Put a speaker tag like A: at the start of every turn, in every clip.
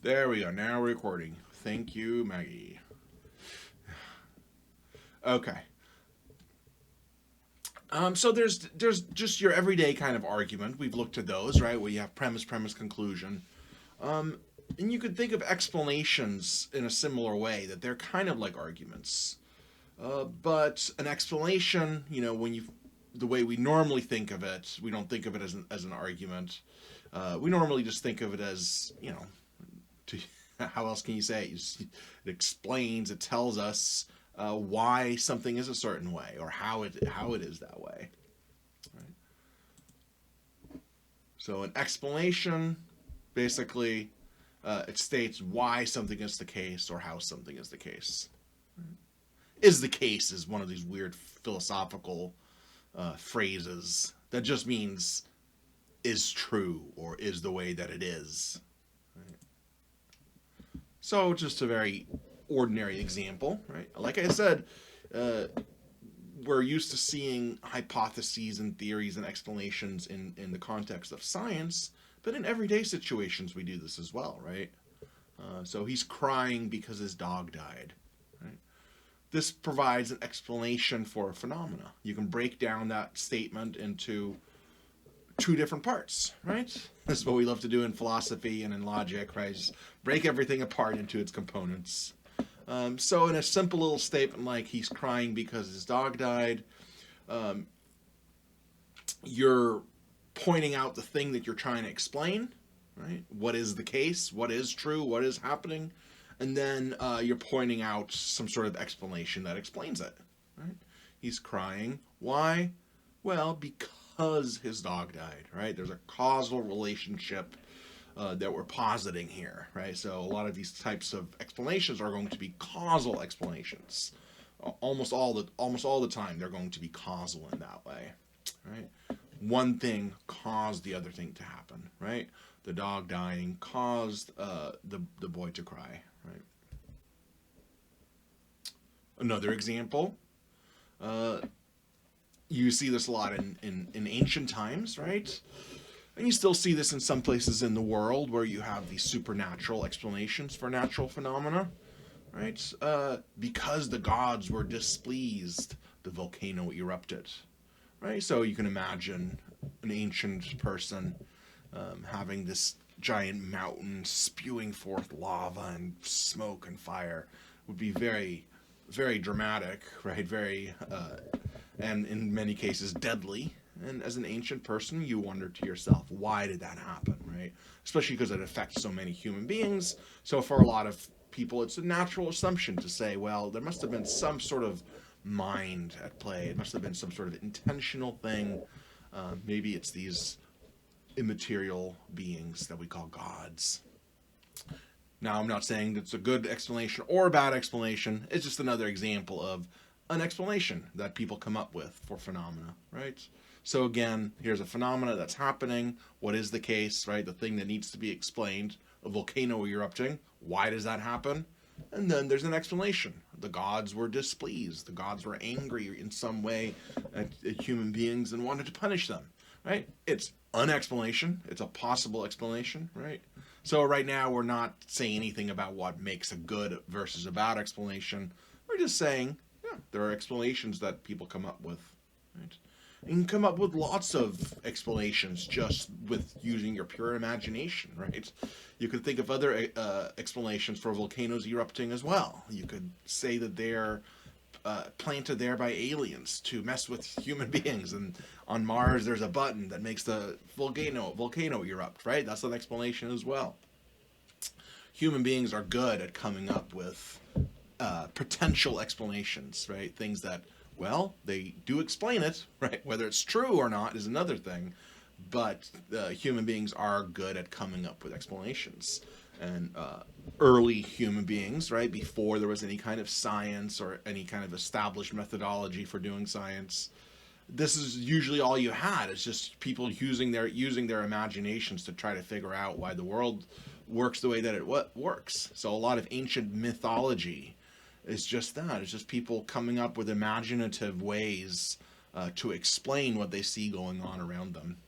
A: There we go. Now we're recording. Thank you, Maggie. Okay. So there's just your everyday kind of argument. We've looked at those, right? Where you have premise, premise, conclusion. Um, and you could think of explanations in a similar way that they're kind of like arguments. But an explanation, when you the way we normally think of it, we don't think of it as an argument. We normally just think of it as, to, how else can you say it? It explains, it tells us why something is a certain way or how it is that way. Right? So an explanation, basically, it states why something is the case or how something is the case. Is the case is one of these weird philosophical phrases that just means is true or is the way that it is. Right? So just a very ordinary example, right? Like I said, uh, we're used to seeing hypotheses and theories and explanations in the context of science, but in everyday situations we do this as well, right? So he's crying because his dog died. Right? This provides an explanation for a phenomena. You can break down that statement into two different parts, right? This is what we love to do in philosophy and in logic, right? Just break everything apart into its components. So in a simple little statement like he's crying because his dog died, um, you're pointing out the thing that you're trying to explain, right? What is the case? What is true? What is happening? And then you're pointing out some sort of explanation that explains it, right? He's crying. Why? Well, because his dog died, right? There's a causal relationship that we're positing here, right? So a lot of these types of explanations are going to be causal explanations. Almost all the time, they're going to be causal in that way, right? One thing caused the other thing to happen, right? The dog dying caused the boy to cry, right? Another example, uh, you see this a lot in ancient times, right? And you still see this in some places in the world where you have these supernatural explanations for natural phenomena, right? Because the gods were displeased, the volcano erupted, right? So you can imagine an ancient person having this giant mountain spewing forth lava and smoke and fire would be very, very dramatic, right? Very, and in many cases, deadly. And as an ancient person, you wonder to yourself, why did that happen, right? Especially because it affects so many human beings. So for a lot of people, it's a natural assumption to say, well, there must have been some sort of mind at play. It must have been some sort of intentional thing. Maybe it's these immaterial beings that we call gods. Now, I'm not saying it's a good explanation or a bad explanation. It's just another example of an explanation that people come up with for phenomena, right? So again, here's a phenomena that's happening. What is the case, right? The thing that needs to be explained. A volcano erupting. Why does that happen? And then there's an explanation. The gods were displeased. The gods were angry in some way at human beings and wanted to punish them, right? It's an explanation. It's a possible explanation, right? So right now we're not saying anything about what makes a good versus a bad explanation. We're just saying, yeah, there are explanations that people come up with, right? You can come up with lots of explanations just with using your pure imagination, right? You could think of other explanations for volcanoes erupting as well. You could say that they're planted there by aliens to mess with human beings, and on Mars there's a button that makes the volcano erupt, right? That's an explanation as well. Human beings are good at coming up with potential explanations, right? Things that, well, they do explain it, right? Whether it's true or not is another thing, but human beings are good at coming up with explanations. And early human beings, right, before there was any kind of science or any kind of established methodology for doing science, this is usually all you had. It's just people using their imaginations to try to figure out why the world works the way that it works. So a lot of ancient mythology is just that. It's just people coming up with imaginative ways to explain what they see going on around them.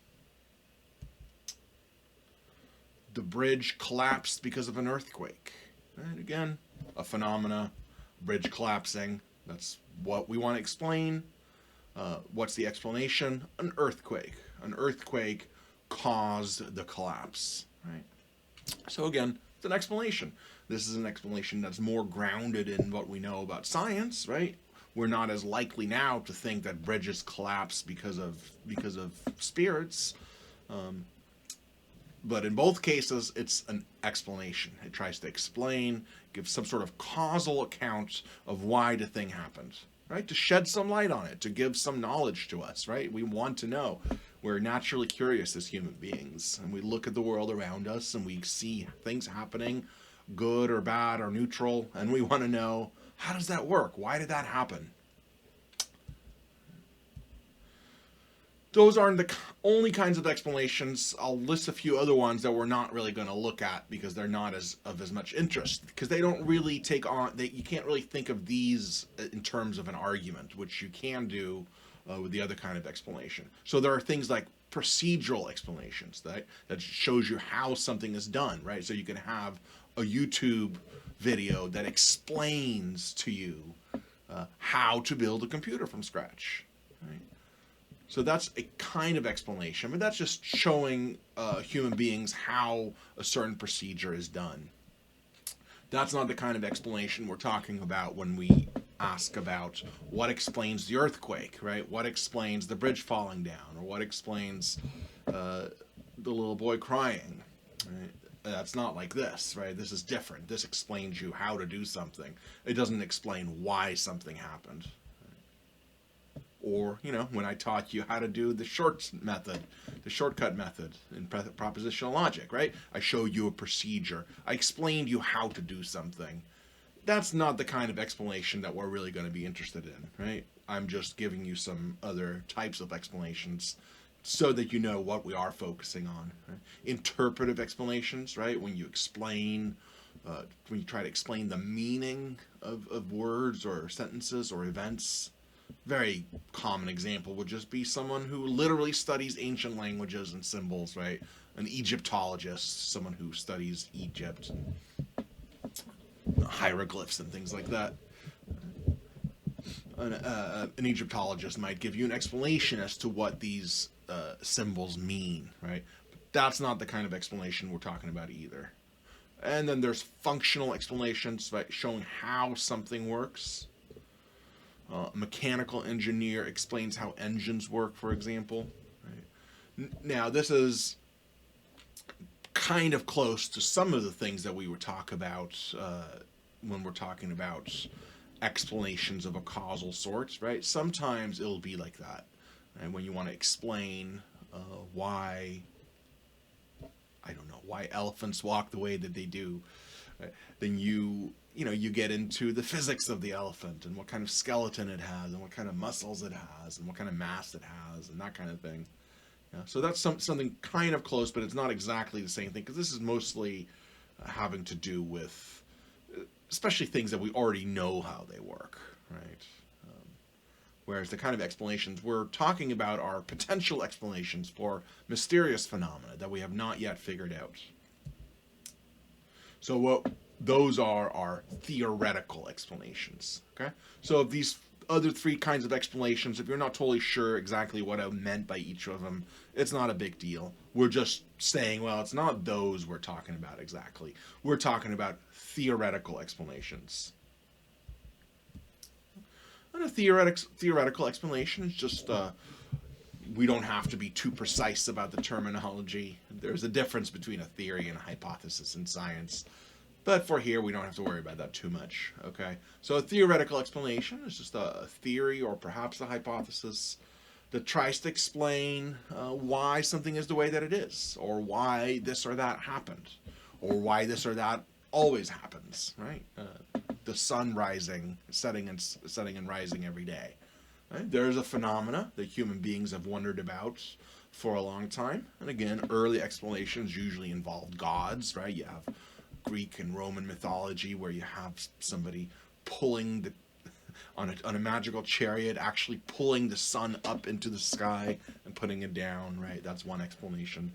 A: the bridge collapsed because of an earthquake. And again, a phenomena, bridge collapsing. That's what we want to explain. What's the explanation? An earthquake. An earthquake caused the collapse, right? So again, it's an explanation. This is an explanation that's more grounded in what we know about science, right? We're not as likely now to think that bridges collapse because of spirits. But in both cases, it's an explanation. It tries to explain, give some sort of causal account of why the thing happened, right? To shed some light on it, to give some knowledge to us, right? We want to know. We're naturally curious as human beings, and we look at the world around us and we see things happening, good or bad or neutral, and we want to know, how does that work? Why did that happen? Those aren't the only kinds of explanations. I'll list a few other ones that we're not really going to look at because they're not as much interest, because they don't really take on, you can't really think of these in terms of an argument, which you can do with the other kind of explanation. So there are things like procedural explanations that shows you how something is done, right? So you can have a YouTube video that explains to you how to build a computer from scratch, right? So that's a kind of explanation, but that's just showing human beings how a certain procedure is done. That's not the kind of explanation we're talking about when we ask about what explains the earthquake, right? What explains the bridge falling down, or what explains the little boy crying, right? That's not like this, right? This is different. This explains you how to do something. It doesn't explain why something happened. Or, when I taught you how to do the shortcut method in propositional logic, right? I showed you a procedure. I explained you how to do something. That's not the kind of explanation that we're really going to be interested in, right? I'm just giving you some other types of explanations so that you know what we are focusing on. Right? Interpretive explanations, right? When you explain, when you try to explain the meaning of words or sentences or events. Very common example would just be someone who literally studies ancient languages and symbols, right? An Egyptologist, someone who studies Egypt and hieroglyphs and things like that. An Egyptologist might give you an explanation as to what these symbols mean, right? But that's not the kind of explanation we're talking about either. And then there's functional explanations, right? Showing how something works. Mechanical engineer explains how engines work, for example. Right? Now, this is kind of close to some of the things that we would talk about when we're talking about explanations of a causal sort, right? Sometimes it'll be like that. And when you want to explain why, I don't know, why elephants walk the way that they do, right? Then you get into the physics of the elephant and what kind of skeleton it has and what kind of muscles it has and what kind of mass it has and that kind of thing. Yeah, so that's something kind of close, but it's not exactly the same thing, because this is mostly having to do with especially things that we already know how they work, right? Whereas the kind of explanations we're talking about are potential explanations for mysterious phenomena that we have not yet figured out. So what those are theoretical explanations, okay? So of these other three kinds of explanations, if you're not totally sure exactly what I meant by each of them, it's not a big deal. We're just saying, well, it's not those we're talking about exactly. We're talking about theoretical explanations. And a theoretical explanation is just, we don't have to be too precise about the terminology. There's a difference between a theory and a hypothesis in science. But for here, we don't have to worry about that too much, okay? So a theoretical explanation is just a theory or perhaps a hypothesis that tries to explain why something is the way that it is, or why this or that happened, or why this or that always happens, right? The sun rising, setting and rising every day. Right? There's a phenomena that human beings have wondered about for a long time. And again, early explanations usually involved gods, right? You have Greek and Roman mythology where you have somebody pulling on a magical chariot, actually pulling the sun up into the sky and putting it down, right? That's one explanation.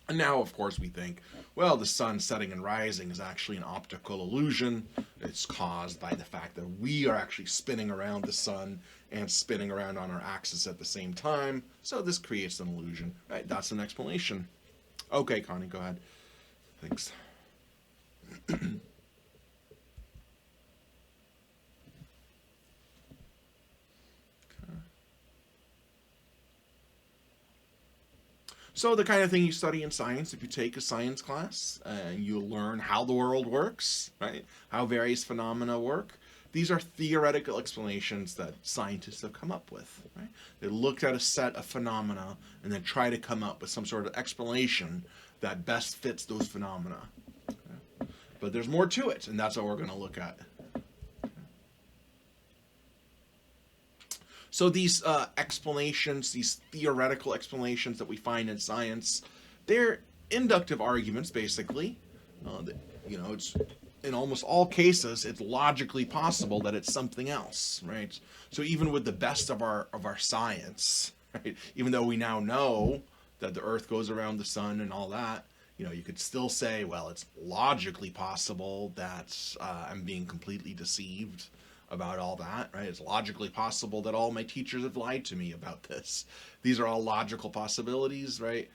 A: And now, of course, we think, well, the sun setting and rising is actually an optical illusion. It's caused by the fact that we are actually spinning around the sun and spinning around on our axis at the same time. So this creates an illusion. Right? That's an explanation. Okay, Connie, go ahead. Thanks. So the kind of thing you study in science, if you take a science class and you learn how the world works, right? How various phenomena work. These are theoretical explanations that scientists have come up with, right? They looked at a set of phenomena and then try to come up with some sort of explanation that best fits those phenomena. Okay? But there's more to it, and that's what we're going to look at. So these explanations, these theoretical explanations that we find in science, they're inductive arguments, basically. It's in almost all cases, it's logically possible that it's something else, right? So even with the best of our science, right, even though we now know that the Earth goes around the sun and all that, you could still say, well, it's logically possible that I'm being completely deceived about all that, right? It's logically possible that all my teachers have lied to me about this. These are all logical possibilities, right?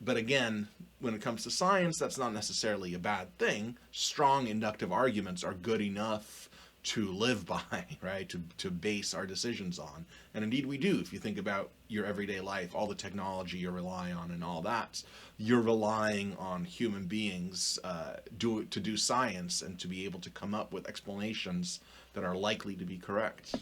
A: But again, when it comes to science, that's not necessarily a bad thing. Strong inductive arguments are good enough to live by, right? To base our decisions on. And indeed we do. If you think about your everyday life, all the technology you rely on and all that, you're relying on human beings to do science and to be able to come up with explanations that are likely to be correct.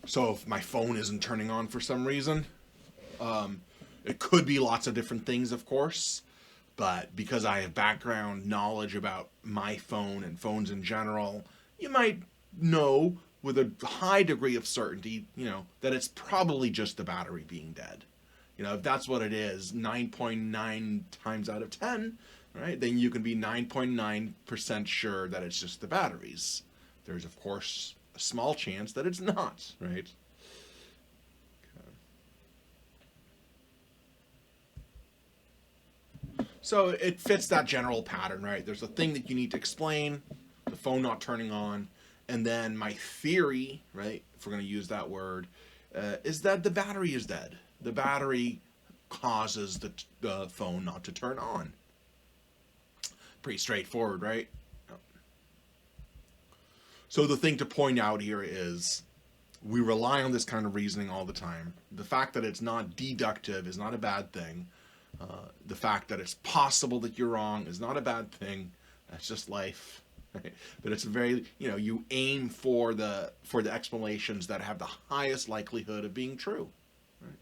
A: So if my phone isn't turning on for some reason, it could be lots of different things, of course, but because I have background knowledge about my phone and phones in general, you might know with a high degree of certainty, that it's probably just the battery being dead. If that's what it is, 9.9 times out of 10, right, then you can be 9.9% sure that it's just the batteries. There's, of course, a small chance that it's not, right? So it fits that general pattern, right? There's a thing that you need to explain, the phone not turning on, and then my theory, right, if we're going to use that word, is that the battery is dead. The battery causes the phone not to turn on. Pretty straightforward, right? So the thing to point out here is we rely on this kind of reasoning all the time. The fact that it's not deductive is not a bad thing. The fact that it's possible that you're wrong is not a bad thing. That's just life. Right? But it's very, you aim for the explanations that have the highest likelihood of being true. Right?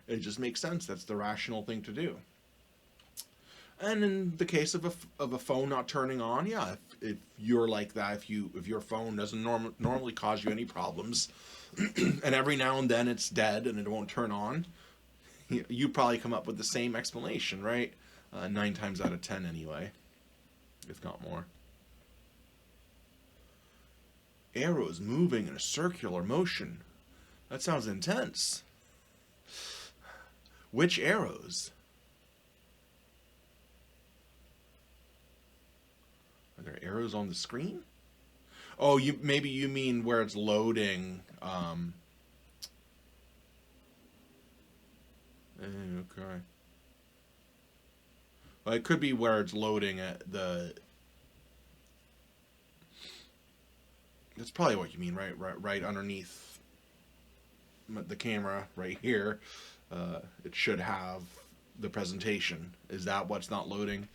A: It just makes sense. That's the rational thing to do. And in the case of a phone not turning on, yeah, if you're like that, if your phone doesn't normally cause you any problems, and every now and then it's dead and it won't turn on, you probably come up with the same explanation, right? 9 times out of 10 anyway, if not more. Arrows moving in a circular motion. That sounds intense. Which arrows? Are there arrows on the screen? Oh, maybe you mean where it's loading. Okay. Well, it could be where it's loading at the. That's probably what you mean, right? Right underneath the camera, right here. It should have the presentation. Is that what's not loading?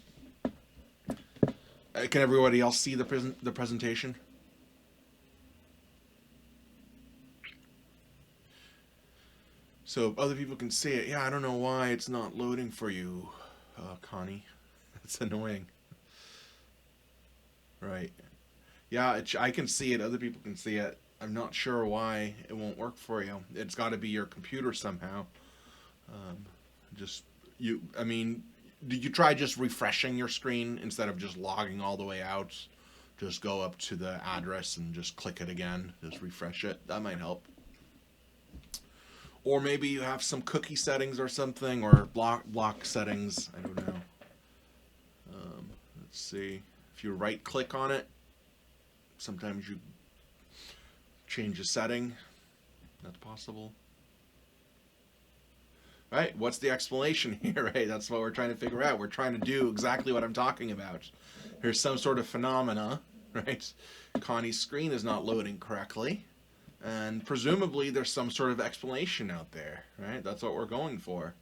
A: Can everybody else see the presentation? So other people can see it. Yeah, I don't know why it's not loading for you, Connie. That's annoying. Right. Yeah, I can see it. Other people can see it. I'm not sure why it won't work for you. It's got to be your computer somehow. Did you try just refreshing your screen instead of just logging all the way out just go up to the address and just click it again, just refresh it. That might help. Or maybe you have some cookie settings or something, or block settings. I don't know. Let's see. If you right click on it, sometimes you change a setting. That's possible. Right? What's the explanation here, right? That's what we're trying to figure out. We're trying to do exactly what I'm talking about. There's some sort of phenomena, right? Connie's screen is not loading correctly. And presumably there's some sort of explanation out there, right? That's what we're going for.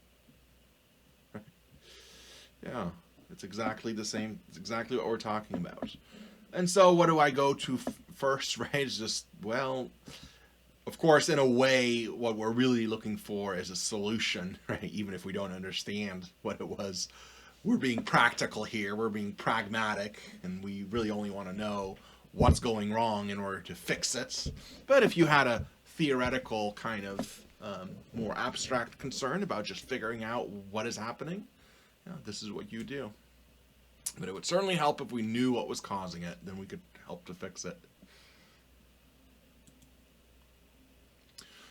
A: Yeah, it's exactly the same. It's exactly what we're talking about. And so what do I go to first, right? It's just, well, of course, in a way, what we're really looking for is a solution, right? Even if we don't understand what it was. We're being practical here. We're being pragmatic, and we really only want to know what's going wrong in order to fix it. But if you had a theoretical kind of more abstract concern about just figuring out what is happening, this is what you do. But it would certainly help if we knew what was causing it. Then we could help to fix it.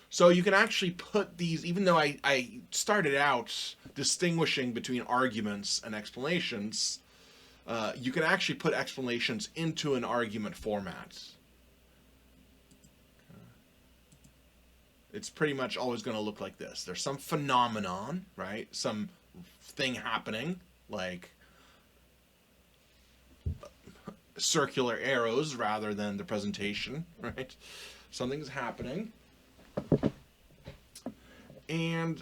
A: So you can actually put these, even though I started out distinguishing between arguments and explanations, you can actually put explanations into an argument format. It's pretty much always going to look like this. There's some phenomenon, right? Some thing happening, like circular arrows rather than the presentation, right? Something's happening. And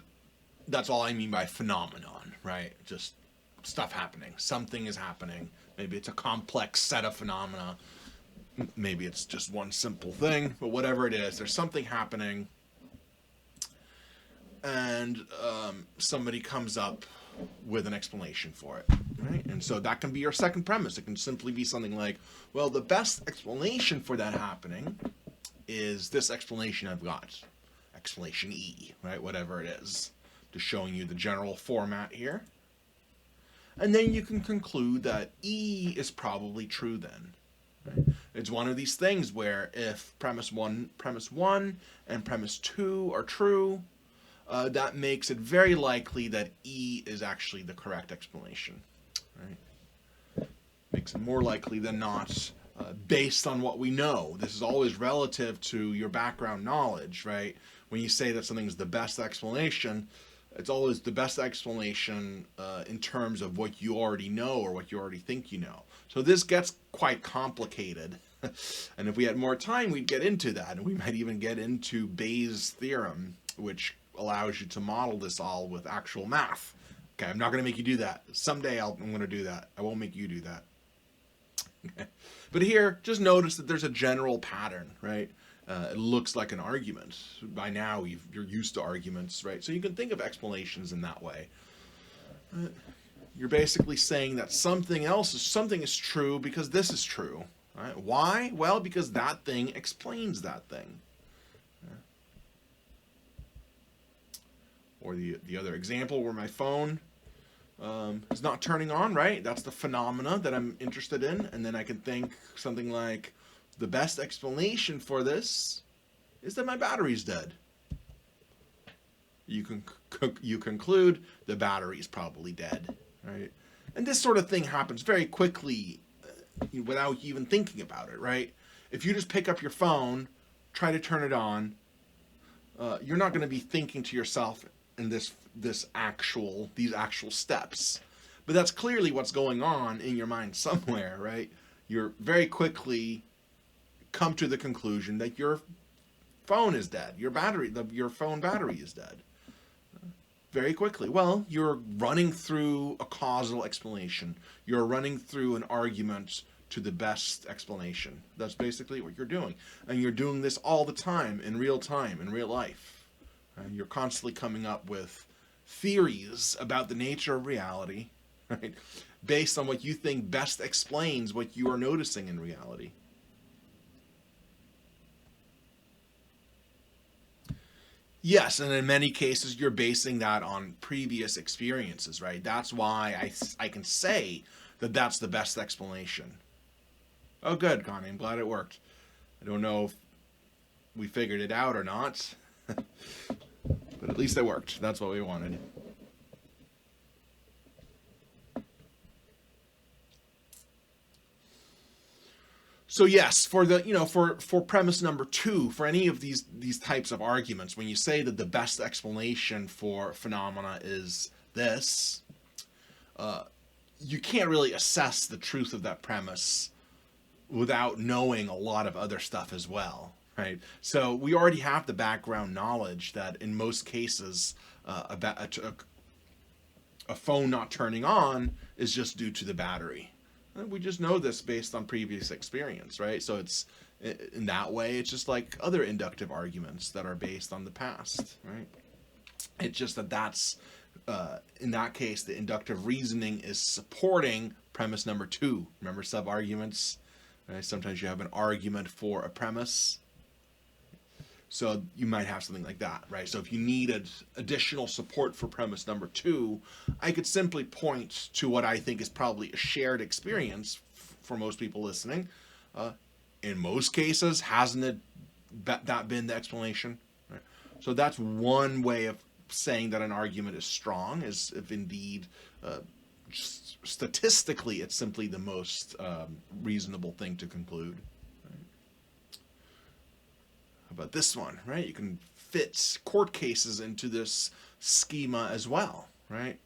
A: that's all I mean by phenomenon, right? Just stuff happening. Something is happening. Maybe it's a complex set of phenomena. Maybe it's just one simple thing, but whatever it is, there's something happening. And somebody comes up with an explanation for it, right? And so that can be your second premise. It can simply be something like, well, the best explanation for that happening is this explanation I've got. Explanation E, right? Whatever it is. Just showing you the general format here. And then you can conclude that E is probably true then. Right? It's one of these things where if premise one and premise 2 are true, that makes it very likely that E is actually the correct explanation. Right? Makes it more likely than not, based on what we know. This is always relative to your background knowledge, right? When you say that something's the best explanation, it's always the best explanation in terms of what you already know or what you already think you know. So this gets quite complicated. And if we had more time, we'd get into that. And we might even get into Bayes' theorem, which allows you to model this all with actual math. Okay, I'm not going to make you do that. Someday I'm going to do that. I won't make you do that. Okay. But here, just notice that there's a general pattern, right? It looks like an argument. By now, you're used to arguments, right? So you can think of explanations in that way. You're basically saying that something is true because this is true. Right? Why? Well, because that thing explains that thing. Or the other example where my phone is not turning on, right? That's the phenomena that I'm interested in. And then I can think something like, the best explanation for this is that my battery's dead. You conclude the battery's probably dead, right? And this sort of thing happens very quickly without even thinking about it, right? If you just pick up your phone, try to turn it on, you're not going to be thinking to yourself in these actual steps. But that's clearly what's going on in your mind somewhere, right? You're very quickly come to the conclusion that your phone is dead. Your phone battery is dead. Very quickly. Well, you're running through a causal explanation. You're running through an argument to the best explanation. That's basically what you're doing. And you're doing this all the time, in real life. And you're constantly coming up with theories about the nature of reality, right? Based on what you think best explains what you are noticing in reality. Yes, and in many cases, you're basing that on previous experiences, right? That's why I can say that that's the best explanation. Oh, good, Connie. I'm glad it worked. I don't know if we figured it out or not, but at least it worked. That's what we wanted. So yes, for the for premise number two, for any of these types of arguments, when you say that the best explanation for phenomena is this, you can't really assess the truth of that premise without knowing a lot of other stuff as well, right? So we already have the background knowledge that in most cases, a phone not turning on is just due to the battery. We just know this based on previous experience, right? So it's in that way, it's just like other inductive arguments that are based on the past, right? It's just that that's in that case, the inductive reasoning is supporting premise number two. Remember sub-arguments? Right? Sometimes you have an argument for a premise. So you might have something like that, right? So if you needed additional support for premise number two, I could simply point to what I think is probably a shared experience for most people listening. In most cases, hasn't it that been the explanation? Right? So that's one way of saying that an argument is strong, is if indeed statistically it's simply the most reasonable thing to conclude. About this one, right? You can fit court cases into this schema as well, right?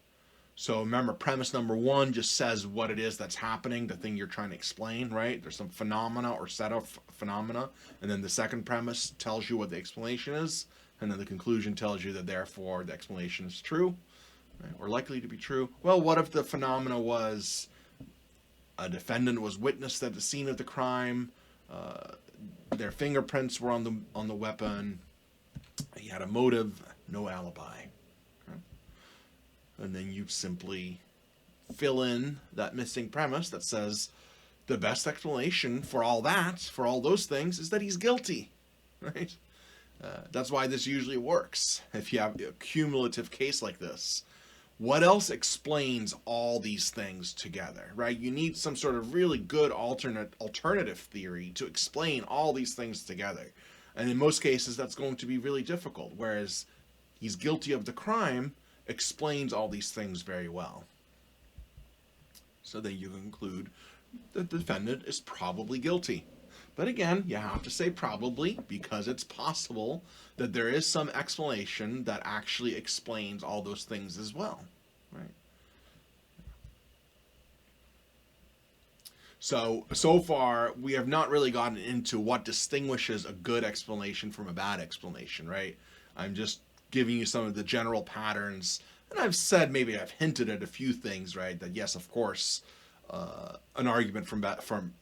A: So remember, premise number one just says what it is that's happening, the thing you're trying to explain, right? There's some phenomena or set of phenomena, and then the second premise tells you what the explanation is, and then the conclusion tells you that therefore the explanation is true, right? Or likely to be true. Well, what if the phenomena was a defendant was witnessed at the scene of the crime, their fingerprints were on the weapon, he had a motive, no alibi. Okay? And then you simply fill in that missing premise that says the best explanation for all that, for all those things, is that he's guilty, right? That's why this usually works. If you have a cumulative case like this, what else explains all these things together, right? You need some sort of really good alternative theory to explain all these things together. And in most cases, that's going to be really difficult, whereas he's guilty of the crime explains all these things very well. So then you conclude that the defendant is probably guilty. But again, you have to say probably, because it's possible that there is some explanation that actually explains all those things as well, right? So far, we have not really gotten into what distinguishes a good explanation from a bad explanation, right? I'm just giving you some of the general patterns, and I've hinted at a few things, right? That yes, of course, an argument from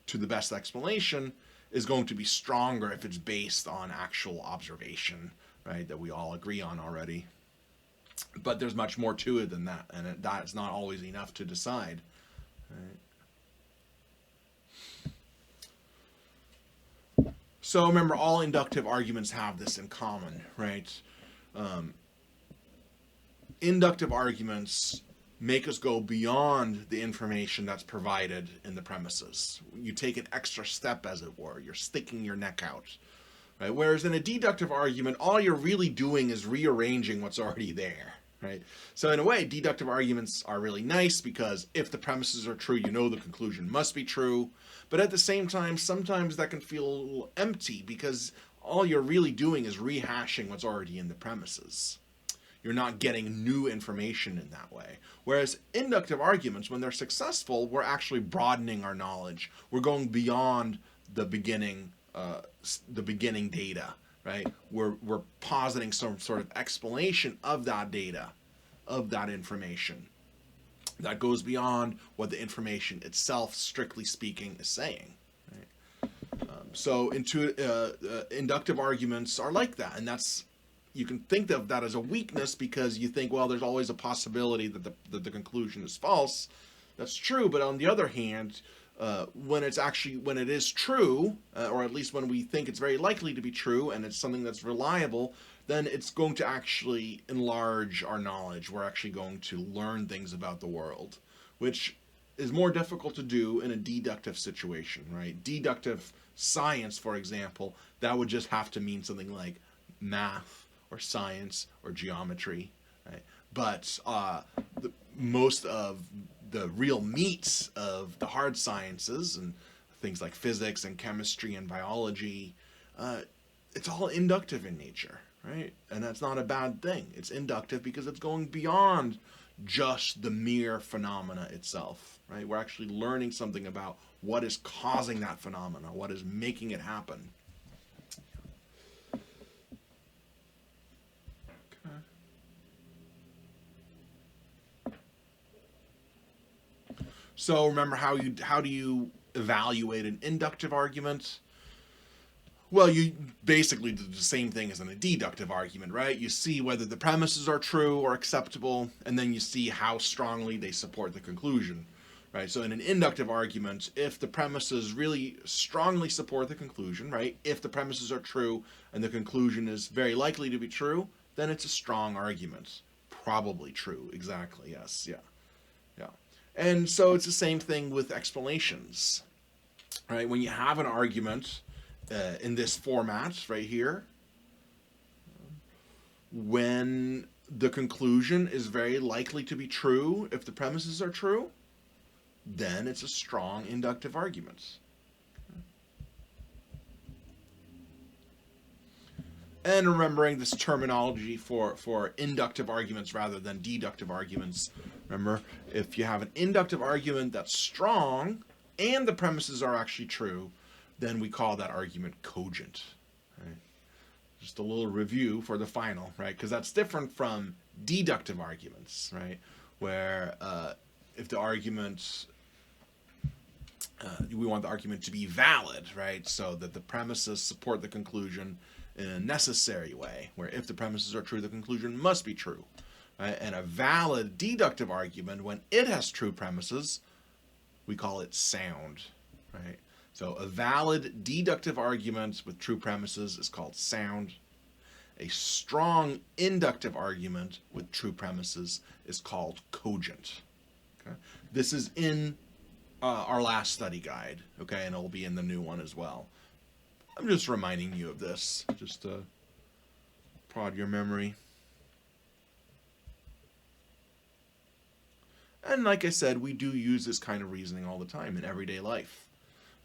A: to the best explanation is going to be stronger if it's based on actual observation, right, that we all agree on already. But there's much more to it than that, and that's not always enough to decide. Right? So remember, all inductive arguments have this in common, right? Inductive arguments make us go beyond the information that's provided in the premises. You take an extra step, as it were. You're sticking your neck out. Right? Whereas in a deductive argument, all you're really doing is rearranging what's already there. Right? So in a way, deductive arguments are really nice because if the premises are true, you know the conclusion must be true. But at the same time, sometimes that can feel a little empty because all you're really doing is rehashing what's already in the premises. You're not getting new information in that way. Whereas inductive arguments, when they're successful, we're actually broadening our knowledge. We're going beyond the beginning data, right? We're positing some sort of explanation of that data, of that information, that goes beyond what the information itself, strictly speaking, is saying. Right? So inductive arguments are like that, and that's. You can think of that as a weakness because you think, well, there's always a possibility that the conclusion is false. That's true, but on the other hand, when it is true, or at least when we think it's very likely to be true, and it's something that's reliable, then it's going to actually enlarge our knowledge. We're actually going to learn things about the world, which is more difficult to do in a deductive situation, right? Deductive science, for example, that would just have to mean something like math or science or geometry, right? But most of the real meat of the hard sciences and things like physics and chemistry and biology, it's all inductive in nature, right? And that's not a bad thing. It's inductive because it's going beyond just the mere phenomena itself, right? We're actually learning something about what is causing that phenomena, what is making it happen. Okay. So remember how do you evaluate an inductive argument? Well, you basically do the same thing as in a deductive argument, right? You see whether the premises are true or acceptable, and then you see how strongly they support the conclusion, right? So in an inductive argument, if the premises really strongly support the conclusion, right? If the premises are true and the conclusion is very likely to be true, then it's a strong argument. Probably true, exactly, yes, yeah, yeah. And so it's the same thing with explanations, right? When you have an argument in this format right here, when the conclusion is very likely to be true if the premises are true, then it's a strong inductive argument. And remembering this terminology for inductive arguments rather than deductive arguments. Remember, if you have an inductive argument that's strong and the premises are actually true, then we call that argument cogent. Right? Just a little review for the final, right? Because that's different from deductive arguments, right? Where if the argument, we want the argument to be valid, right? So that the premises support the conclusion in a necessary way, where if the premises are true, the conclusion must be true. Right? And a valid deductive argument, when it has true premises, we call it sound, right? So a valid deductive argument with true premises is called sound. A strong inductive argument with true premises is called cogent. Okay? This is in our last study guide, okay, and it'll be in the new one as well. I'm just reminding you of this, just to prod your memory. And like I said, we do use this kind of reasoning all the time in everyday life.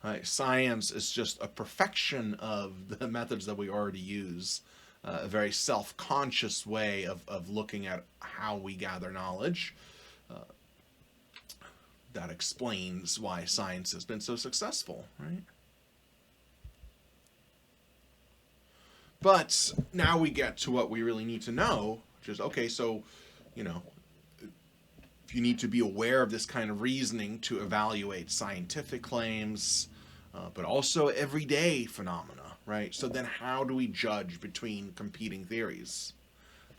A: Right? Science is just a perfection of the methods that we already use, a very self-conscious way of looking at how we gather knowledge. That explains why science has been so successful, right? But now we get to what we really need to know, which is, okay, so, if you need to be aware of this kind of reasoning to evaluate scientific claims, but also everyday phenomena, right? So then how do we judge between competing theories?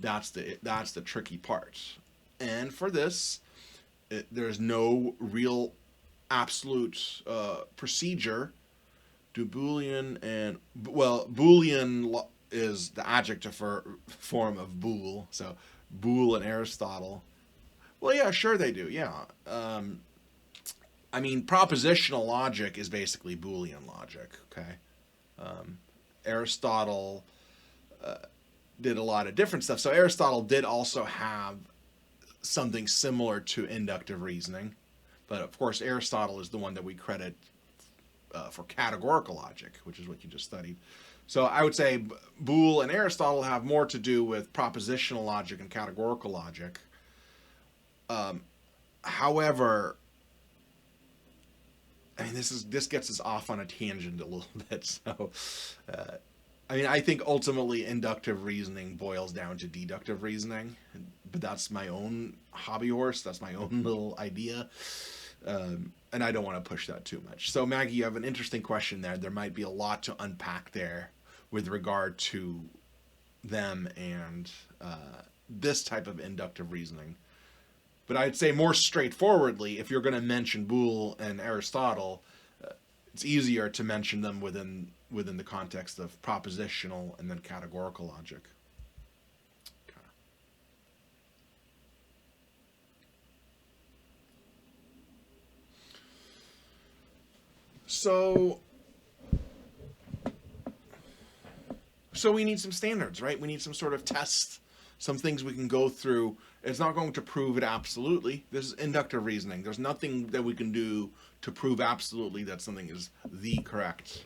A: That's the tricky part. And for this, there's no real absolute procedure. Boolean is the adjective form of boole, so Boole and Aristotle. Well, yeah, sure they do, yeah. Propositional logic is basically Boolean logic, okay? Aristotle did a lot of different stuff. So Aristotle did also have something similar to inductive reasoning, but of course Aristotle is the one that we credit for categorical logic, which is what you just studied. So I would say Boole and Aristotle have more to do with propositional logic and categorical logic. However, this gets us off on a tangent a little bit. So, I think ultimately inductive reasoning boils down to deductive reasoning, but that's my own hobby horse. That's my own little idea. And I don't want to push that too much. So Maggie, you have an interesting question there. There might be a lot to unpack there with regard to them and this type of inductive reasoning. But I'd say more straightforwardly, if you're going to mention Boole and Aristotle, it's easier to mention them within the context of propositional and then categorical logic. So we need some standards, right? We need some sort of test, some things we can go through. It's not going to prove it absolutely. This is inductive reasoning. There's nothing that we can do to prove absolutely that something is the correct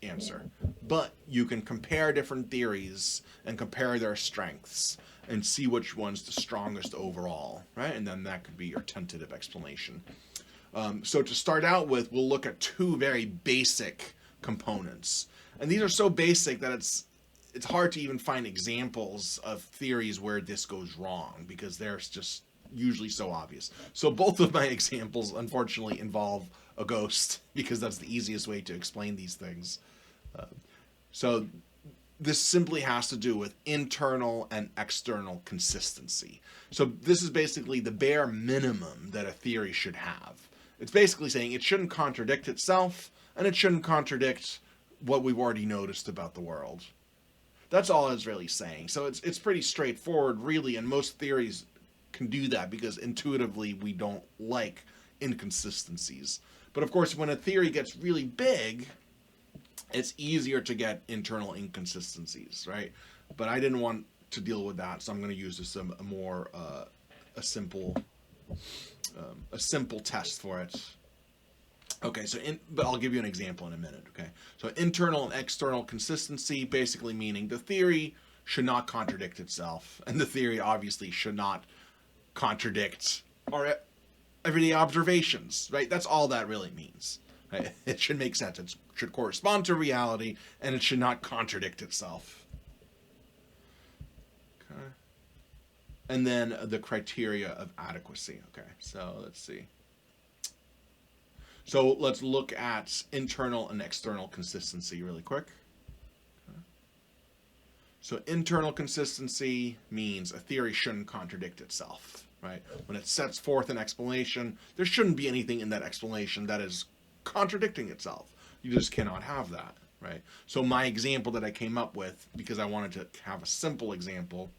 A: answer. But you can compare different theories and compare their strengths and see which one's the strongest overall, right? And then that could be your tentative explanation. So to start out with, we'll look at two very basic components. And these are so basic that it's hard to even find examples of theories where this goes wrong, because they're just usually so obvious. So both of my examples, unfortunately, involve a ghost, because that's the easiest way to explain these things. So this simply has to do with internal and external consistency. So this is basically the bare minimum that a theory should have. It's basically saying it shouldn't contradict itself, and it shouldn't contradict what we've already noticed about the world. That's all it's really saying. So it's pretty straightforward, really, and most theories can do that because intuitively we don't like inconsistencies. But of course, when a theory gets really big, it's easier to get internal inconsistencies, right? But I didn't want to deal with that, so I'm going to use this a simple test for it. Okay, but I'll give you an example in a minute, okay? So internal and external consistency, basically meaning the theory should not contradict itself, and the theory obviously should not contradict our everyday observations, right? That's all that really means. Right? It should make sense. It should correspond to reality, and it should not contradict itself. Okay. And then the criteria of adequacy. Okay, so let's see. So let's look at internal and external consistency really quick. Okay. So internal consistency means a theory shouldn't contradict itself, right? When it sets forth an explanation, there shouldn't be anything in that explanation that is contradicting itself. You just cannot have that, right? So my example that I came up with, because I wanted to have a simple example,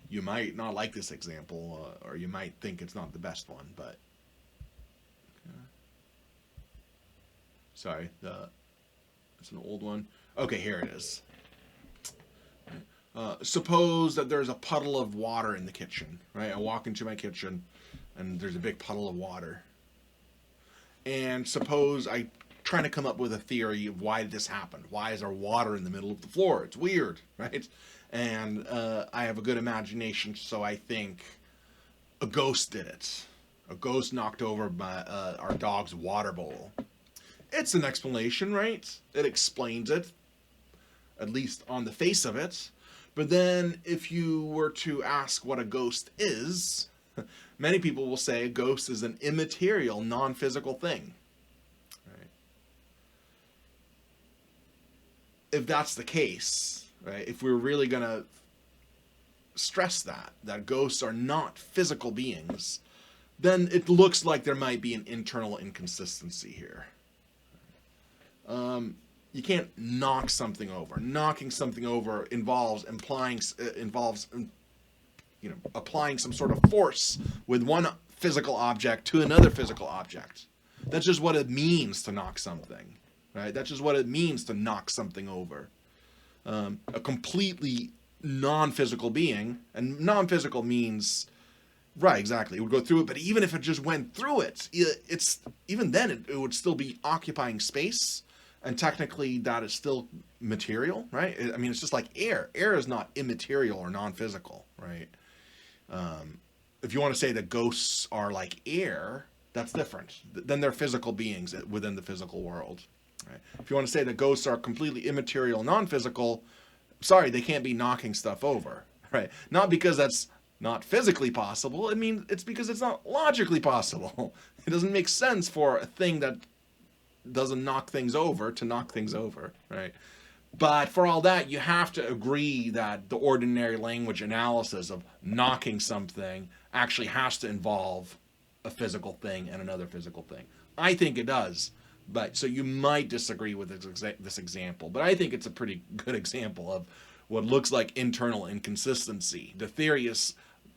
A: you might not like this example, or you might think it's not the best one, but sorry, it's an old one. Okay, here it is. Suppose that there's a puddle of water in the kitchen, right? I walk into my kitchen and there's a big puddle of water. And suppose I try to come up with a theory of why did this happen? Why is there water in the middle of the floor? It's weird, right? And I have a good imagination, so I think a ghost did it. A ghost knocked over our dog's water bowl. It's an explanation, right? It explains it, at least on the face of it. But then if you were to ask what a ghost is, many people will say a ghost is an immaterial, non-physical thing. Right? If that's the case, right? If we're really going to stress that ghosts are not physical beings, then it looks like there might be an internal inconsistency here. You can't knock something over. Knocking something over involves applying some sort of force with one physical object to another physical object. That's just what it means to knock something, right? That's just what it means to knock something over. A completely non-physical being, and non-physical means, right, exactly, it would go through it, but even if it just went through it, even then it would still be occupying space. And technically, that is still material, right? I mean, it's just like air. Air is not immaterial or non-physical, right? If you want to say that ghosts are like air, that's different. Then they're physical beings within the physical world, right? If you want to say that ghosts are completely immaterial, non-physical, sorry, they can't be knocking stuff over, right? Not because that's not physically possible. I mean, it's because it's not logically possible. It doesn't make sense for a thing that doesn't knock things over to knock things over, right? But for all that, you have to agree that the ordinary language analysis of knocking something actually has to involve a physical thing and another physical thing. I think it does, but so you might disagree with this example, but I think it's a pretty good example of what looks like internal inconsistency. The theory is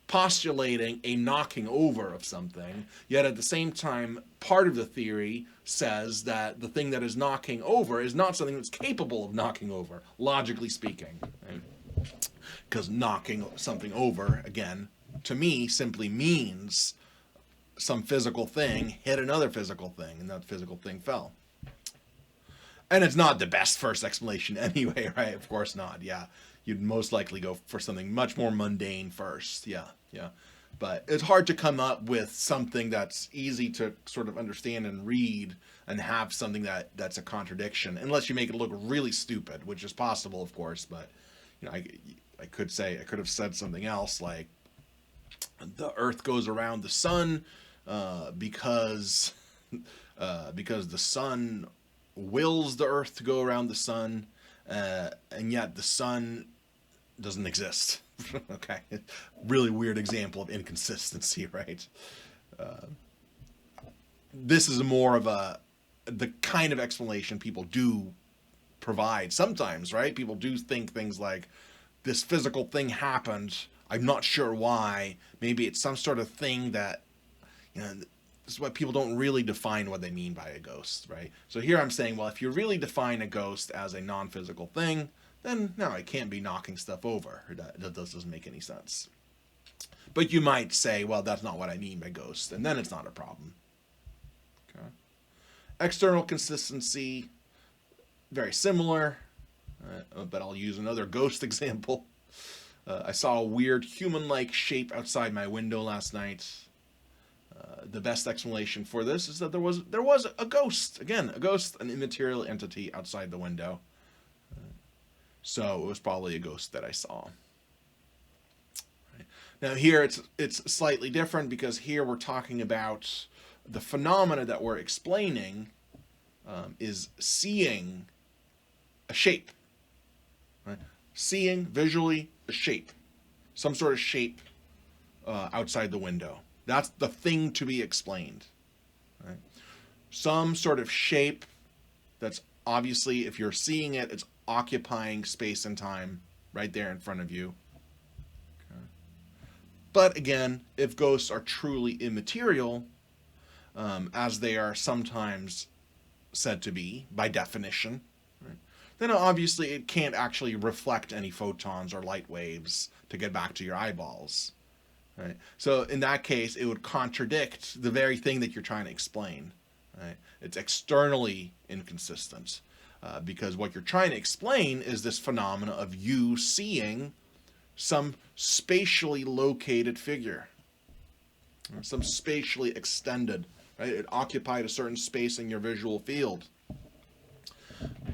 A: postulating a knocking over of something, yet at the same time, part of the theory says that the thing that is knocking over is not something that's capable of knocking over, logically speaking. Because knocking something over, again, to me, simply means some physical thing hit another physical thing, and that physical thing fell. And it's not the best first explanation anyway, right? Of course not, yeah. You'd most likely go for something much more mundane first, yeah. But it's hard to come up with something that's easy to sort of understand and read and have something that's a contradiction, unless you make it look really stupid, which is possible, of course. But I could have said something else like the Earth goes around the sun because the sun wills the Earth to go around the sun, and yet the sun doesn't exist. Okay, really weird example of inconsistency, right? This is more of the kind of explanation people do provide sometimes, right? People do think things like, this physical thing happened, I'm not sure why, maybe it's some sort of thing that, this is why people don't really define what they mean by a ghost, right? So here I'm saying, well, if you really define a ghost as a non-physical thing, then no, it can't be knocking stuff over. That doesn't make any sense. But you might say, well, that's not what I mean by ghost, and then it's not a problem. Okay. External consistency, very similar, but I'll use another ghost example. I saw a weird human-like shape outside my window last night. The best explanation for this is that there was a ghost. Again, a ghost, an immaterial entity outside the window. So it was probably a ghost that I saw. Right. Now here it's slightly different, because here we're talking about the phenomena that we're explaining is seeing a shape. Right? Seeing visually a shape. Some sort of shape outside the window. That's the thing to be explained. Right? Some sort of shape that's obviously, if you're seeing it, it's occupying space and time right there in front of you. Okay. But again, if ghosts are truly immaterial, as they are sometimes said to be by definition, right, then obviously it can't actually reflect any photons or light waves to get back to your eyeballs. Right? So in that case, it would contradict the very thing that you're trying to explain. Right? It's externally inconsistent. Because what you're trying to explain is this phenomena of you seeing some spatially located figure, some spatially extended, right? It occupied a certain space in your visual field.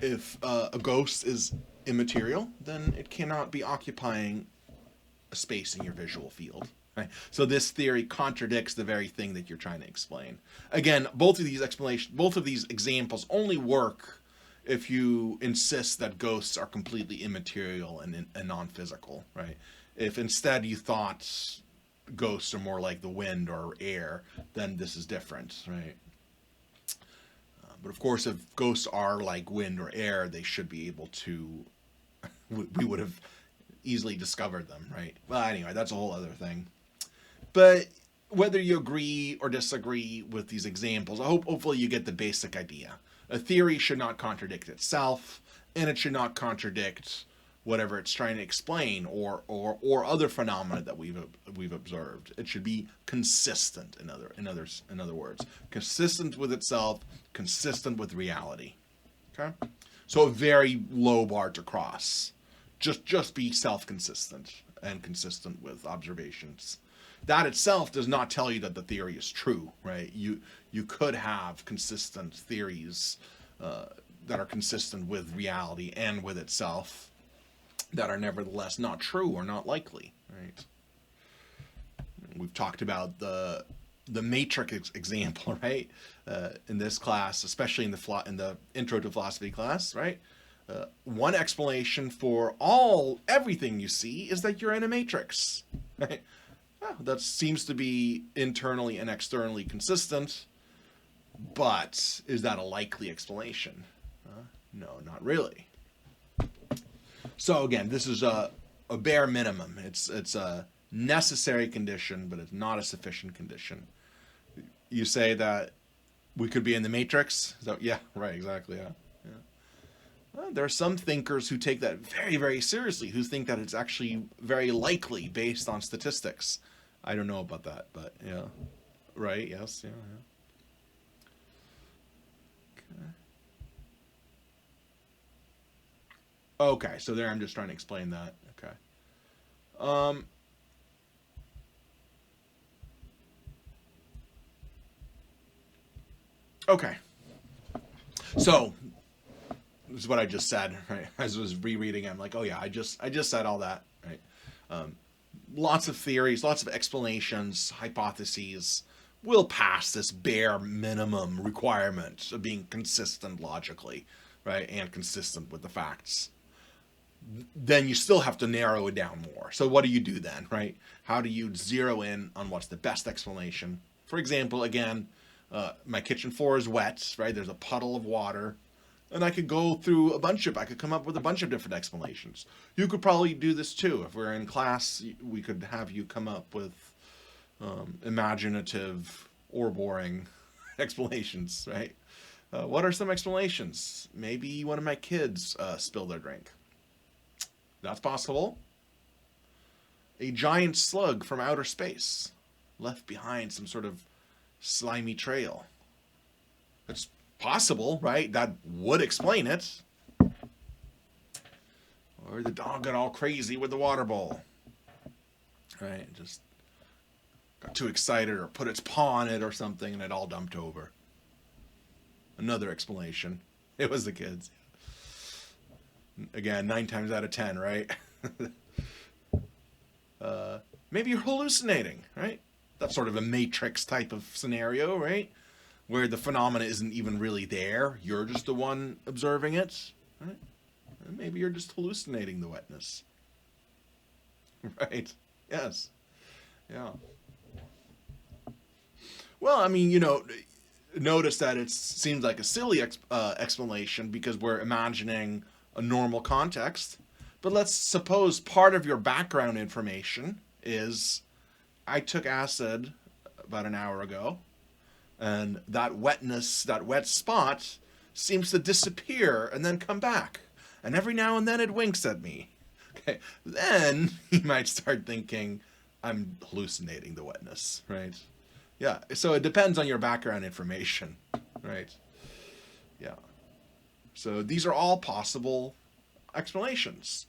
A: If a ghost is immaterial, then it cannot be occupying a space in your visual field. Right? So this theory contradicts the very thing that you're trying to explain. Again, both of these examples only work if you insist that ghosts are completely immaterial and non-physical, right? If instead you thought ghosts are more like the wind or air, then this is different, right? But of course, if ghosts are like wind or air, they should be able to, we would have easily discovered them, right? Well, anyway, that's a whole other thing. But whether you agree or disagree with these examples, hopefully you get the basic idea. A theory should not contradict itself, and it should not contradict whatever it's trying to explain or other phenomena that we've observed. It should be consistent. In other words, consistent with itself, consistent with reality. Okay, so a very low bar to cross. Just be self-consistent and consistent with observations. That itself does not tell you that the theory is true, right? You could have consistent theories that are consistent with reality and with itself that are nevertheless not true or not likely, right? We've talked about the matrix example, right? In this class, especially in the intro to philosophy class, right? One explanation for everything you see is that you're in a matrix, right? Well, that seems to be internally and externally consistent, but is that a likely explanation? No, not really. So again, this is a bare minimum. It's necessary condition, but it's not a sufficient condition. You say that we could be in the Matrix? So, yeah, right, exactly, yeah. Yeah. Well, there are some thinkers who take that very, very seriously, who think that it's actually very likely based on statistics. I don't know about that, but yeah. Right, yes, yeah, yeah. Okay, so there I'm just trying to explain that. Okay. Um, okay. So this is what I just said, right? As I was rereading, I'm like, oh yeah, I just said all that, right? Um, Lots of theories, lots of explanations, hypotheses will pass this bare minimum requirement of being consistent logically, right? And consistent with the facts. Then you still have to narrow it down more. So what do you do then, right? How do you zero in on what's the best explanation? For example, again, my kitchen floor is wet, right? There's a puddle of water. And I could go through I could come up with a bunch of different explanations. You could probably do this too. If we're in class, we could have you come up with imaginative or boring explanations, right? What are some explanations? Maybe one of my kids spilled their drink. That's possible. A giant slug from outer space left behind some sort of slimy trail. It's possible, right? That would explain it. Or the dog got all crazy with the water bowl. Right? Just got too excited or put its paw on it or something and it all dumped over. Another explanation. It was the kids. Again, 9 times out of 10, right? Maybe you're hallucinating, right? That's sort of a Matrix type of scenario, right? Where the phenomena isn't even really there. You're just the one observing it, right? And maybe you're just hallucinating the wetness. Right? Yes. Yeah. Well, I mean, notice that it seems like a silly explanation because we're imagining a normal context. But let's suppose part of your background information is I took acid about an hour ago, and that wetness, that wet spot, seems to disappear and then come back. And every now and then it winks at me. Okay, then you might start thinking, I'm hallucinating the wetness, right? Yeah, so it depends on your background information, right? Yeah. So these are all possible explanations.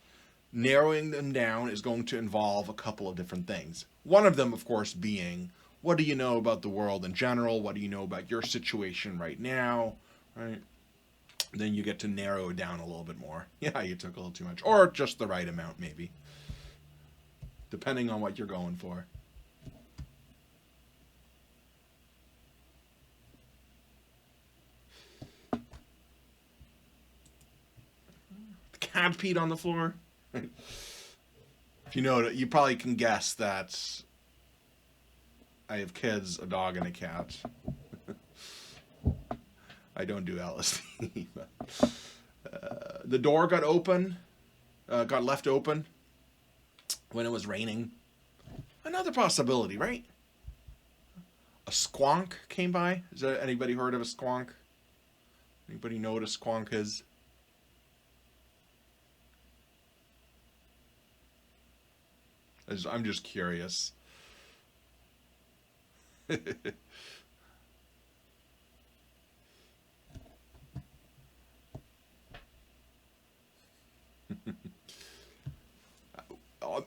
A: Narrowing them down is going to involve a couple of different things. One of them, of course, being what do you know about the world in general? What do you know about your situation right now? Right? Then you get to narrow it down a little bit more. Yeah, you took a little too much. Or just the right amount, maybe. Depending on what you're going for. The cat peed on the floor. If you know, you probably can guess that I have kids, a dog, and a cat. I don't do LSD. The door got left open when it was raining. Another possibility, right? A squonk came by. Has anybody heard of a squonk? Anybody know what a squonk is? I'm just curious.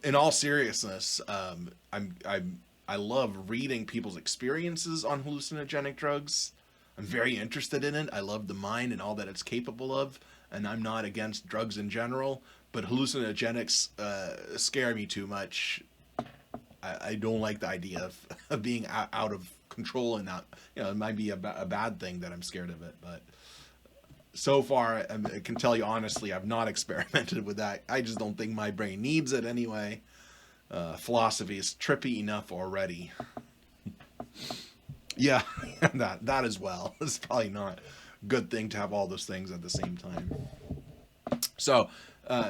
A: In all seriousness, I love reading people's experiences on hallucinogenic drugs. I'm very interested in it. I love the mind and all that it's capable of, and I'm not against drugs in general. But hallucinogenics scare me too much. I don't like the idea of being out of control and not. It might be a bad thing that I'm scared of it, but so far I can tell you honestly, I've not experimented with that. I just don't think my brain needs it anyway. Philosophy is trippy enough already. Yeah, that as well. It's probably not a good thing to have all those things at the same time. So,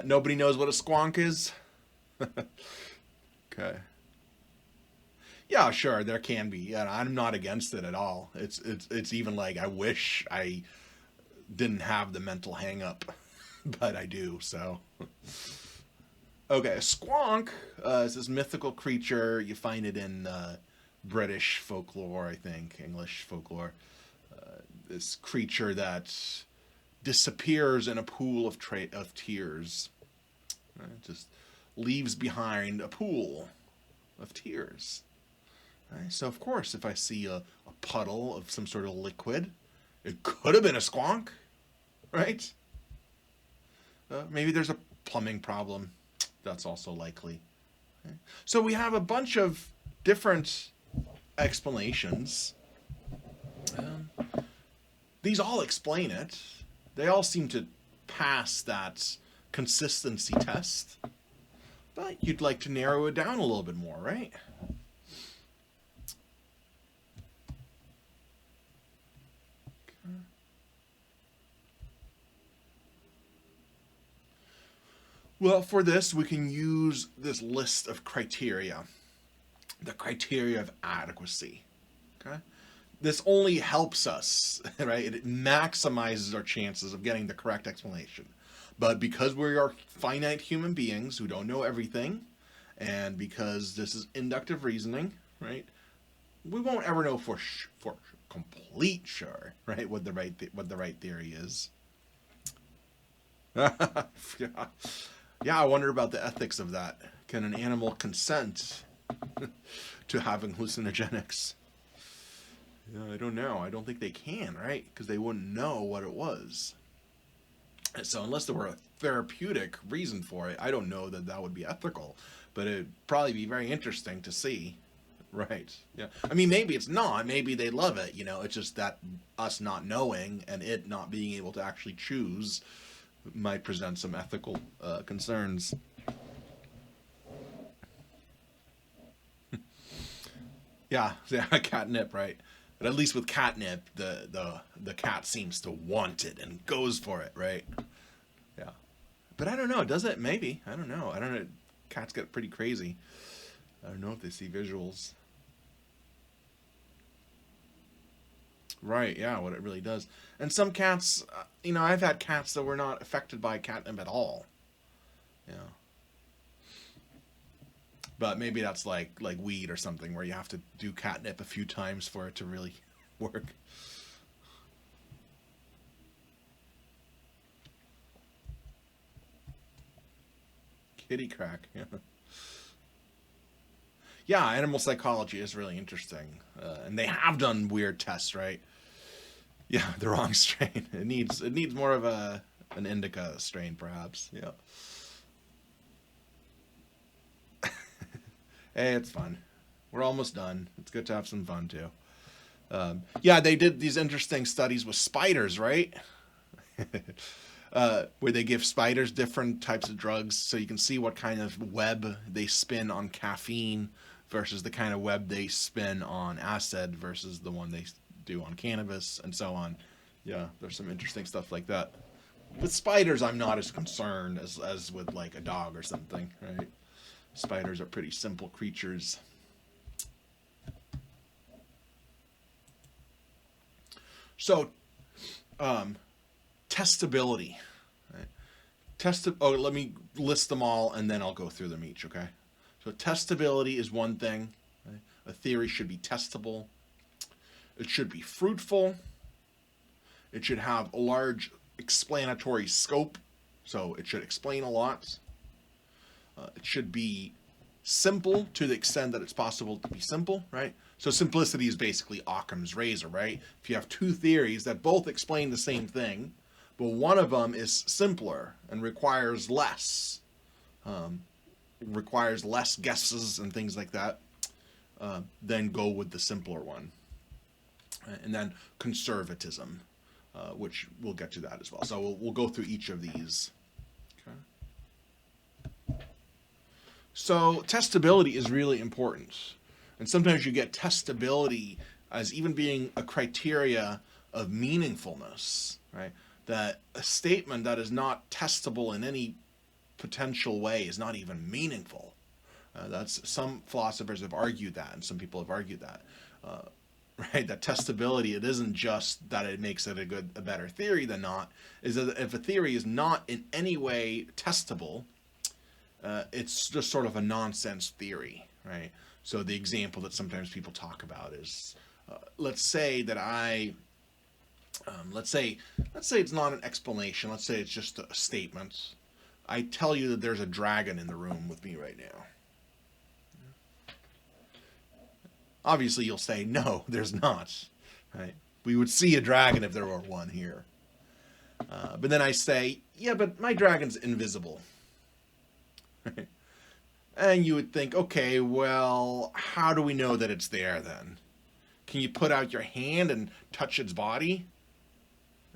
A: nobody knows what a squonk is? Okay. Yeah, sure, there can be. Yeah, I'm not against it at all. It's even like I wish I didn't have the mental hang up, but I do. So okay, a squonk is this mythical creature. You find it in British folklore, I think, English folklore. This creature that disappears in a pool of tears. Right? Just leaves behind a pool of tears. Right? So, of course, if I see a puddle of some sort of liquid, it could have been a squonk, right? Maybe there's a plumbing problem. That's also likely. Okay? So we have a bunch of different explanations. Um, these all explain it. They all seem to pass that consistency test. But you'd like to narrow it down a little bit more, right? Well, for this, we can use this list of criteria, the criteria of adequacy. Okay? This only helps us, right? It maximizes our chances of getting the correct explanation. But because we are finite human beings who don't know everything, and because this is inductive reasoning, right? We won't ever know for complete sure, right? What the right theory is. Yeah. Yeah, I wonder about the ethics of that. Can an animal consent to having hallucinogenics? Yeah, I don't know. I don't think they can, right? Because they wouldn't know what it was. So unless there were a therapeutic reason for it, I don't know that that would be ethical. But it'd probably be very interesting to see. Right. Yeah. I mean, maybe it's not. Maybe they love it. You know, it's just that us not knowing and it not being able to actually choose might present some ethical concerns. Yeah, yeah, catnip, right? But at least with catnip, the cat seems to want it and goes for it, right? Yeah. But I don't know. Does it? Maybe. I don't know. I don't know. Cats get pretty crazy. I don't know if they see visuals. Right. Yeah. What it really does. And some cats, I've had cats that were not affected by catnip at all. Yeah. But maybe that's like weed or something where you have to do catnip a few times for it to really work. Kitty crack. Yeah. Yeah, animal psychology is really interesting, and they have done weird tests, right? Yeah, the wrong strain. It needs more of an indica strain, perhaps. Yeah. Hey, it's fun. We're almost done. It's good to have some fun too. Yeah, they did these interesting studies with spiders, right? Where they give spiders different types of drugs so you can see what kind of web they spin on caffeine versus the kind of web they spin on acid versus the one they do on cannabis and so on. Yeah, there's some interesting stuff like that. With spiders, I'm not as concerned as with like a dog or something, right? Spiders are pretty simple creatures. So, um, testability. Right? Let me list them all and then I'll go through them each, okay? So, testability is one thing. Right? A theory should be testable. It should be fruitful. It should have a large explanatory scope, so it should explain a lot. It should be simple to the extent that it's possible to be simple, right? So simplicity is basically Occam's razor, right? If you have two theories that both explain the same thing, but one of them is simpler and um, requires less guesses and things like that, then go with the simpler one. And then conservatism, which we'll get to that as well. So we'll go through each of these. Okay. So testability is really important. And sometimes you get testability as even being a criteria of meaningfulness, right? That a statement that is not testable in any potential way is not even meaningful, That's some philosophers have argued that, and some people have argued that. Right, that testability, it isn't just that it makes it a better theory than not, is that if a theory is not in any way testable, it's just sort of a nonsense theory, right? So the example that sometimes people talk about is, let's say that let's say it's not an explanation, let's say it's just a statement. I tell you that there's a dragon in the room with me right now. Obviously, you'll say, no, there's not. Right? We would see a dragon if there were one here. But then I say, yeah, but my dragon's invisible. Right? And you would think, okay, well, how do we know that it's there then? Can you put out your hand and touch its body?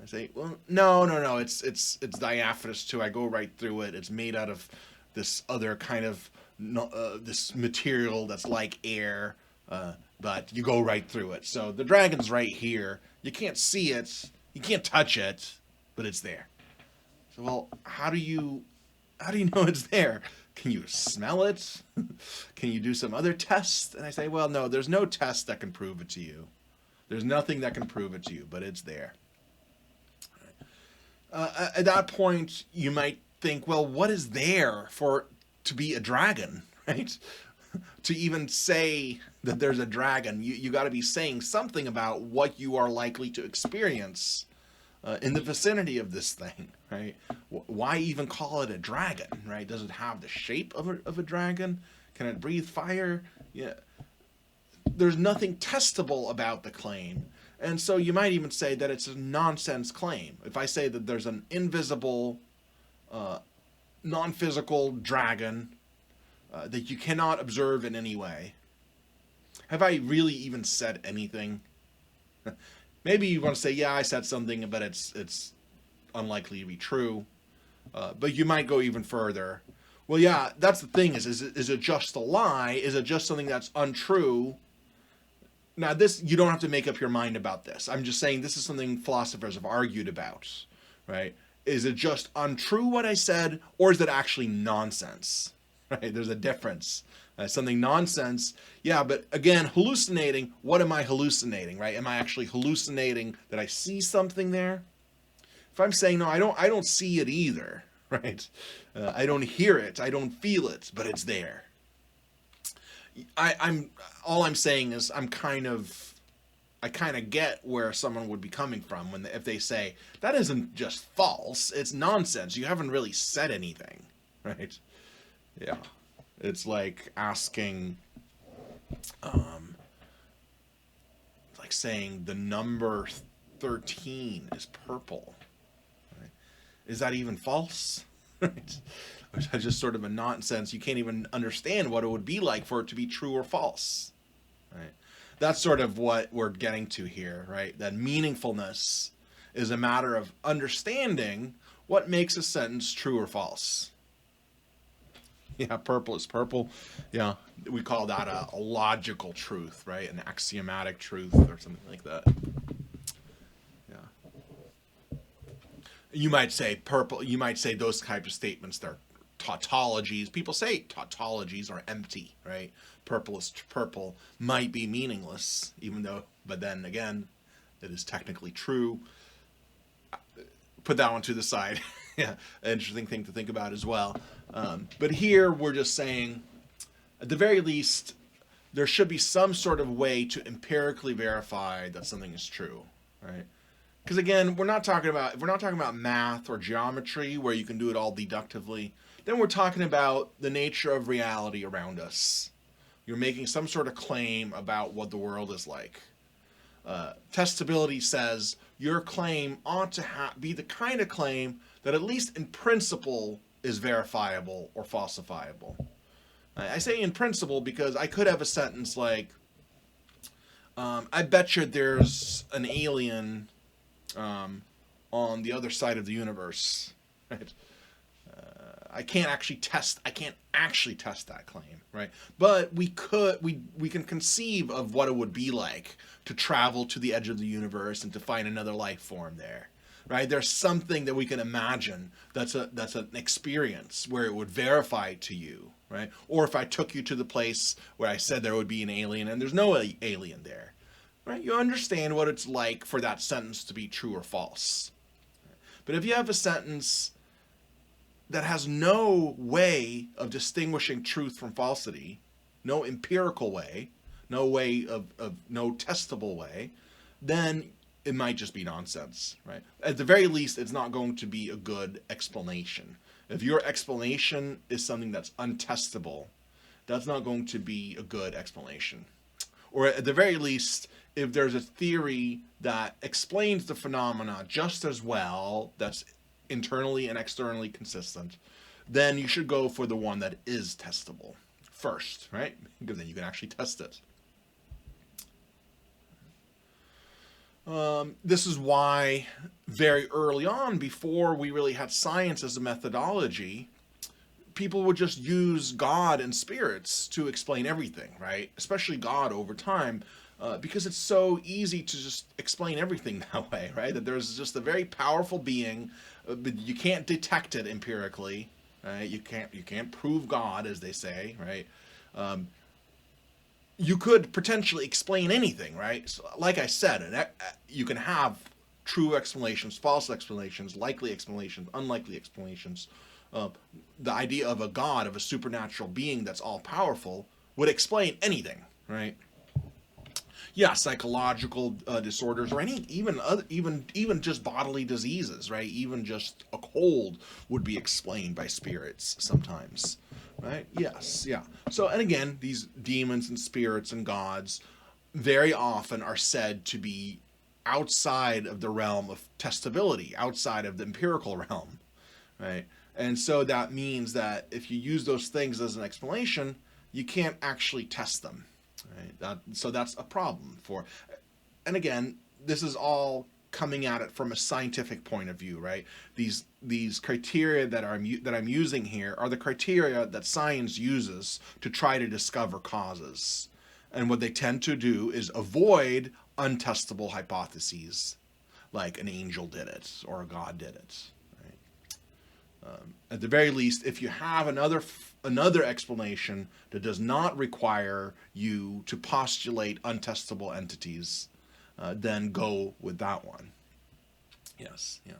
A: I say, well, no. It's diaphanous too. I go right through it. It's made out of this other kind of this material that's like air. But you go right through it. So the dragon's right here. You can't see it. You can't touch it, but it's there. So, well, how do you know it's there? Can you smell it? Can you do some other test? And I say, well, no, there's no test that can prove it to you. There's nothing that can prove it to you, but it's there. At that point, you might think, well, what is there to be a dragon, right? To even say that there's a dragon, you got to be saying something about what you are likely to experience in the vicinity of this thing, right? Why even call it a dragon, right? Does it have the shape of a dragon? Can it breathe fire? Yeah. There's nothing testable about the claim. And so you might even say that it's a nonsense claim. If I say that there's an invisible, non-physical dragon that you cannot observe in any way, have I really even said anything? Maybe you want to say, yeah, I said something, but it's unlikely to be true. But you might go even further. Well, yeah, that's the thing is it just a lie? Is it just something that's untrue? Now, this, you don't have to make up your mind about this. I'm just saying this is something philosophers have argued about, right? Is it just untrue what I said, or is it actually nonsense? Right? There's a difference. Something nonsense, yeah, but again, hallucinating, what am I hallucinating, right? Am I actually hallucinating that I see something there? If I'm saying, no, I don't see it either, right? I don't hear it, I don't feel it, but it's there. All I'm saying is I kind of get where someone would be coming from if they say that isn't just false, it's nonsense. You haven't really said anything, right? Yeah, it's like asking, like saying the number 13 is purple. Right? Is that even false? Right? Or is that just sort of a nonsense? You can't even understand what it would be like for it to be true or false. Right? That's sort of what we're getting to here, right? That meaningfulness is a matter of understanding what makes a sentence true or false. Yeah, purple is purple. Yeah, we call that a logical truth, right? An axiomatic truth or something like that. Yeah. You might say purple, you might say those type of statements, they're tautologies. People say tautologies are empty, right? Purple is purple might be meaningless, even though, but then again, it is technically true. Put that one to the side. Yeah, an interesting thing to think about as well. But here we're just saying, at the very least, there should be some sort of way to empirically verify that something is true, right? Because again, if we're not talking about math or geometry where you can do it all deductively, then we're talking about the nature of reality around us. You're making some sort of claim about what the world is like. Testability says your claim ought to be the kind of claim that at least in principle is verifiable or falsifiable. I say in principle because I could have a sentence like, I bet you there's an alien on the other side of the universe. Right? I can't actually test that claim, right? But we can conceive of what it would be like to travel to the edge of the universe and to find another life form there, right? There's something that we can imagine that's an experience where it would verify to you right? Or if I took you to the place where I said there would be an alien and there's no alien there, right? You understand what it's like for that sentence to be true or false. But if you have a sentence that has no way of distinguishing truth from falsity, no empirical way, no way of no testable way, then it might just be nonsense, right? At the very least, it's not going to be a good explanation. If your explanation is something that's untestable, that's not going to be a good explanation. Or at the very least, if there's a theory that explains the phenomena just as well, that's internally and externally consistent, then you should go for the one that is testable first, right? Because then you can actually test it. This is why very early on, before we really had science as a methodology, people would just use God and spirits to explain everything, right? Especially God over time, because it's so easy to just explain everything that way, right? That there's just a very powerful being, but you can't detect it empirically, right? You can't prove God, as they say, right? You could potentially explain anything, right? So, like I said, you can have true explanations, false explanations, likely explanations, unlikely explanations. The idea of a God, of a supernatural being that's all powerful, would explain anything, right? Yeah, psychological disorders, or even just bodily diseases, right? Even just a cold would be explained by spirits sometimes, right? Yes, yeah. So, and again, these demons and spirits and gods very often are said to be outside of the realm of testability, outside of the empirical realm, right? And so that means that if you use those things as an explanation, you can't actually test them, right? So that's a problem for. And again, this is all coming at it from a scientific point of view, right? These criteria that I'm using here are the criteria that science uses to try to discover causes. And what they tend to do is avoid untestable hypotheses, like an angel did it or a God did it. At the very least, if you have another explanation that does not require you to postulate untestable entities, then go with that one. Yes, yeah.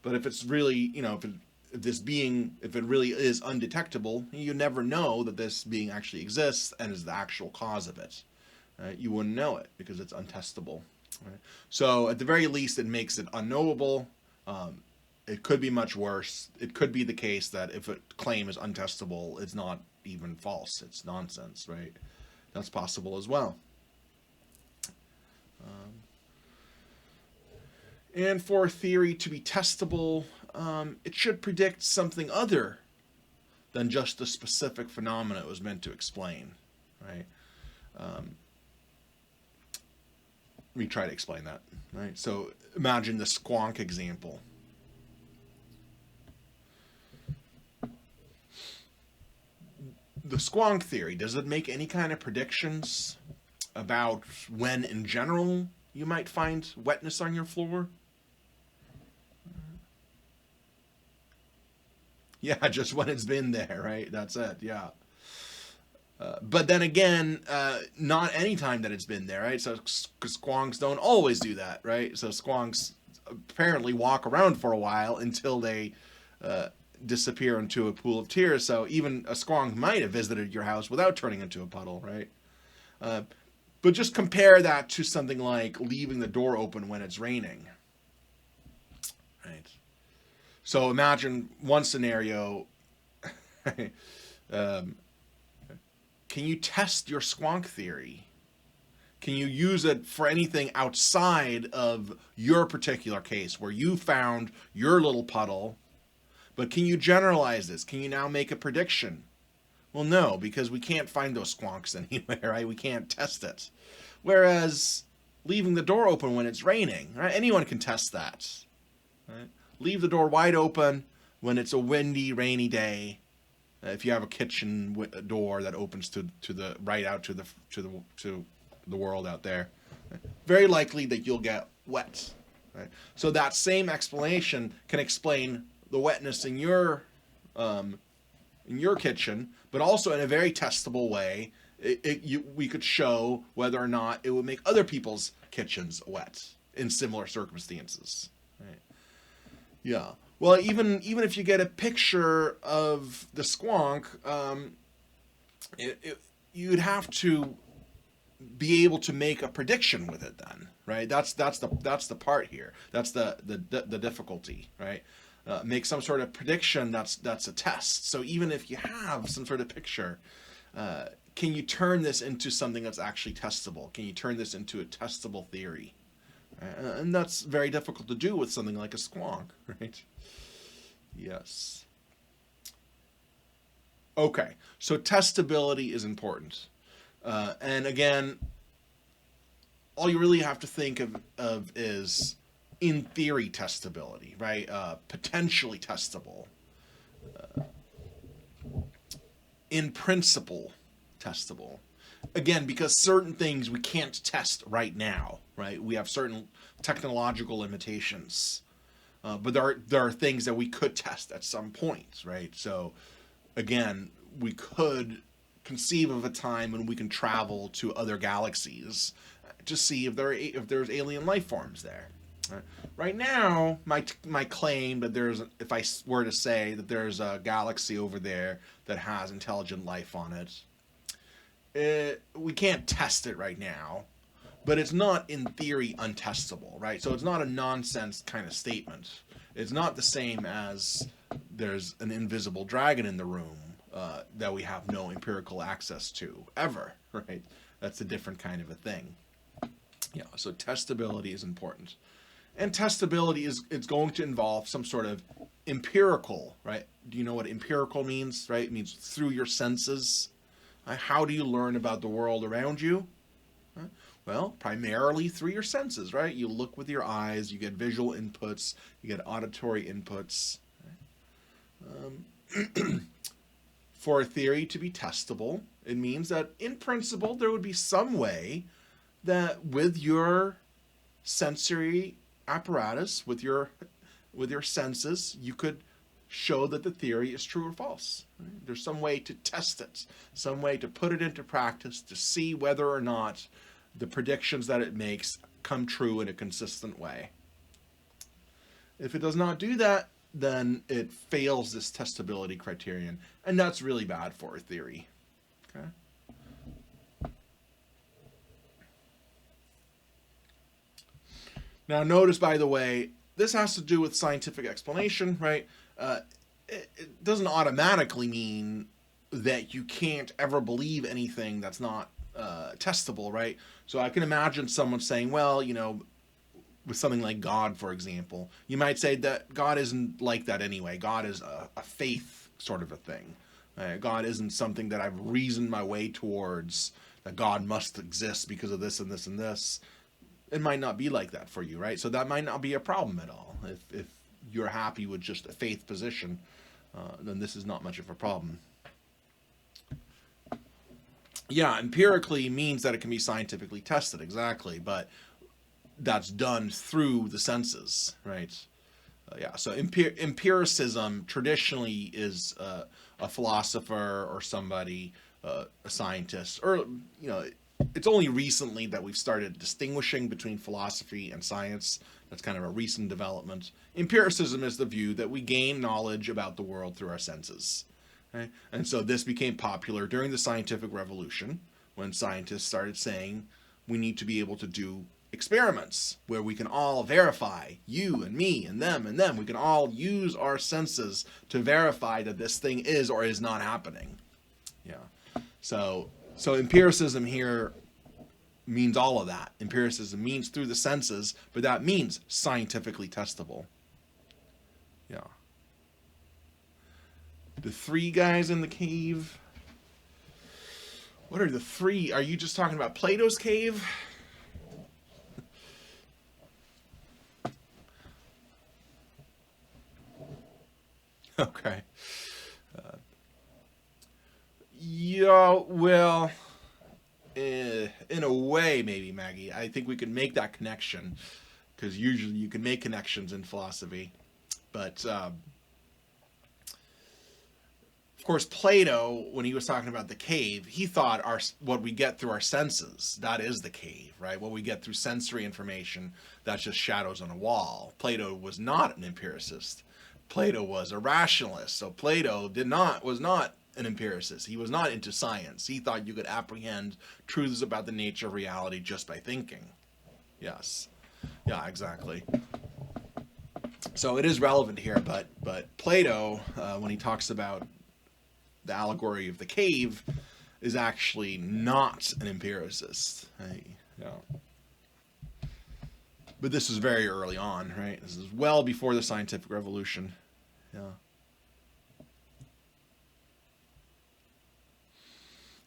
A: But if it's really, if it really is undetectable, you never know that this being actually exists and is the actual cause of it. Right? You wouldn't know it because it's untestable. Right? So at the very least, it makes it unknowable. It could be much worse. It could be the case that if a claim is untestable, it's not even false. It's nonsense, right? That's possible as well. And for a theory to be testable, it should predict something other than just the specific phenomena it was meant to explain, right? Let me try to explain that, right? So imagine the squonk example. The squonk theory, does it make any kind of predictions about when in general you might find wetness on your floor? Yeah, just when it's been there, right? That's it, yeah. But then again, not any time that it's been there, right? So squonks don't always do that, right? So squonks apparently walk around for a while until they disappear into a pool of tears. So even a squonk might have visited your house without turning into a puddle, right? But just compare that to something like leaving the door open when it's raining, right? So imagine one scenario. Can you test your squonk theory? Can you use it for anything outside of your particular case where you found your little puddle? But can you generalize this? Can you now make a prediction? Well, no, because we can't find those squonks anywhere, right? We can't test it. Whereas leaving the door open when it's raining, right? Anyone can test that, right? Leave the door wide open when it's a windy, rainy day. If you have a kitchen door that opens to the right out to the world out there, right? Very likely that you'll get wet, right? So that same explanation can explain the wetness in your in your kitchen, but also in a very testable way, we could show whether or not it would make other people's kitchens wet in similar circumstances. Right? Yeah. Well, even if you get a picture of the squonk, you'd have to be able to make a prediction with it then, right? That's the part here. That's the difficulty, right? Make some sort of prediction. That's a test. So even if you have some sort of picture, can you turn this into something that's actually testable? Can you turn this into a testable theory? And that's very difficult to do with something like a squonk, right? Yes. Okay, so testability is important. And again, all you really have to think of is in theory testability, right? Potentially testable. In principle testable. Again, because certain things we can't test right now, right? We have certain technological limitations. But there are things that we could test at some point, right? So again, we could conceive of a time when we can travel to other galaxies to see if there's alien life forms there. Right now, my claim that if I were to say that there's a galaxy over there that has intelligent life on it, we can't test it right now, but it's not in theory untestable, right? So it's not a nonsense kind of statement. It's not the same as there's an invisible dragon in the room that we have no empirical access to ever, right? That's a different kind of a thing. Yeah, so testability is important. And testability it's going to involve some sort of empirical, right? Do you know what empirical means, right? It means through your senses. How do you learn about the world around you? Well, primarily through your senses, right? You look with your eyes, you get visual inputs, you get auditory inputs. For a theory to be testable, it means that in principle there would be some way that with your sensory apparatus, with your senses, you could show that the theory is true or false. Right? There's some way to test it, some way to put it into practice to see whether or not the predictions that it makes come true in a consistent way. If it does not do that, then it fails this testability criterion, and that's really bad for a theory. Okay. Now notice, by the way, this has to do with scientific explanation, right? It doesn't automatically mean that you can't ever believe anything that's not testable, right? So I can imagine someone saying, well, with something like God, for example, you might say that God isn't like that anyway. God is a faith sort of a thing. God isn't something that I've reasoned my way towards, that God must exist because of this and this and this. It might not be like that for you, right? So that might not be a problem at all. If you're happy with just a faith position, then this is not much of a problem. Yeah, empirically means that it can be scientifically tested, exactly, but that's done through the senses, right? Yeah, so empiricism traditionally is a philosopher or somebody, a scientist, or, it's only recently that we've started distinguishing between philosophy and science. That's kind of a recent development. Empiricism is the view that we gain knowledge about the world through our senses. Okay? And so this became popular during the scientific revolution, when scientists started saying we need to be able to do experiments where we can all verify, you and me and them. We can all use our senses to verify that this thing is or is not happening. Yeah. So empiricism here means all of that. Empiricism means through the senses, but that means scientifically testable. Yeah. The three guys in the cave. What are the three? Are you just talking about Plato's cave? Okay. Yeah, well, in a way, maybe, Maggie. I think we can make that connection, because usually you can make connections in philosophy. But course, Plato, when he was talking about the cave, he thought what we get through our senses, that is the cave, right? What we get through sensory information, that's just shadows on a wall. Plato was not an empiricist. Plato was a rationalist. So Plato was not an empiricist. He was not into science. He thought you could apprehend truths about the nature of reality just by thinking. Yes. Yeah, exactly. So it is relevant here, but Plato, when he talks about the allegory of the cave, is actually not an empiricist. Right? Yeah. But this is very early on, right? This is well before the scientific revolution. Yeah.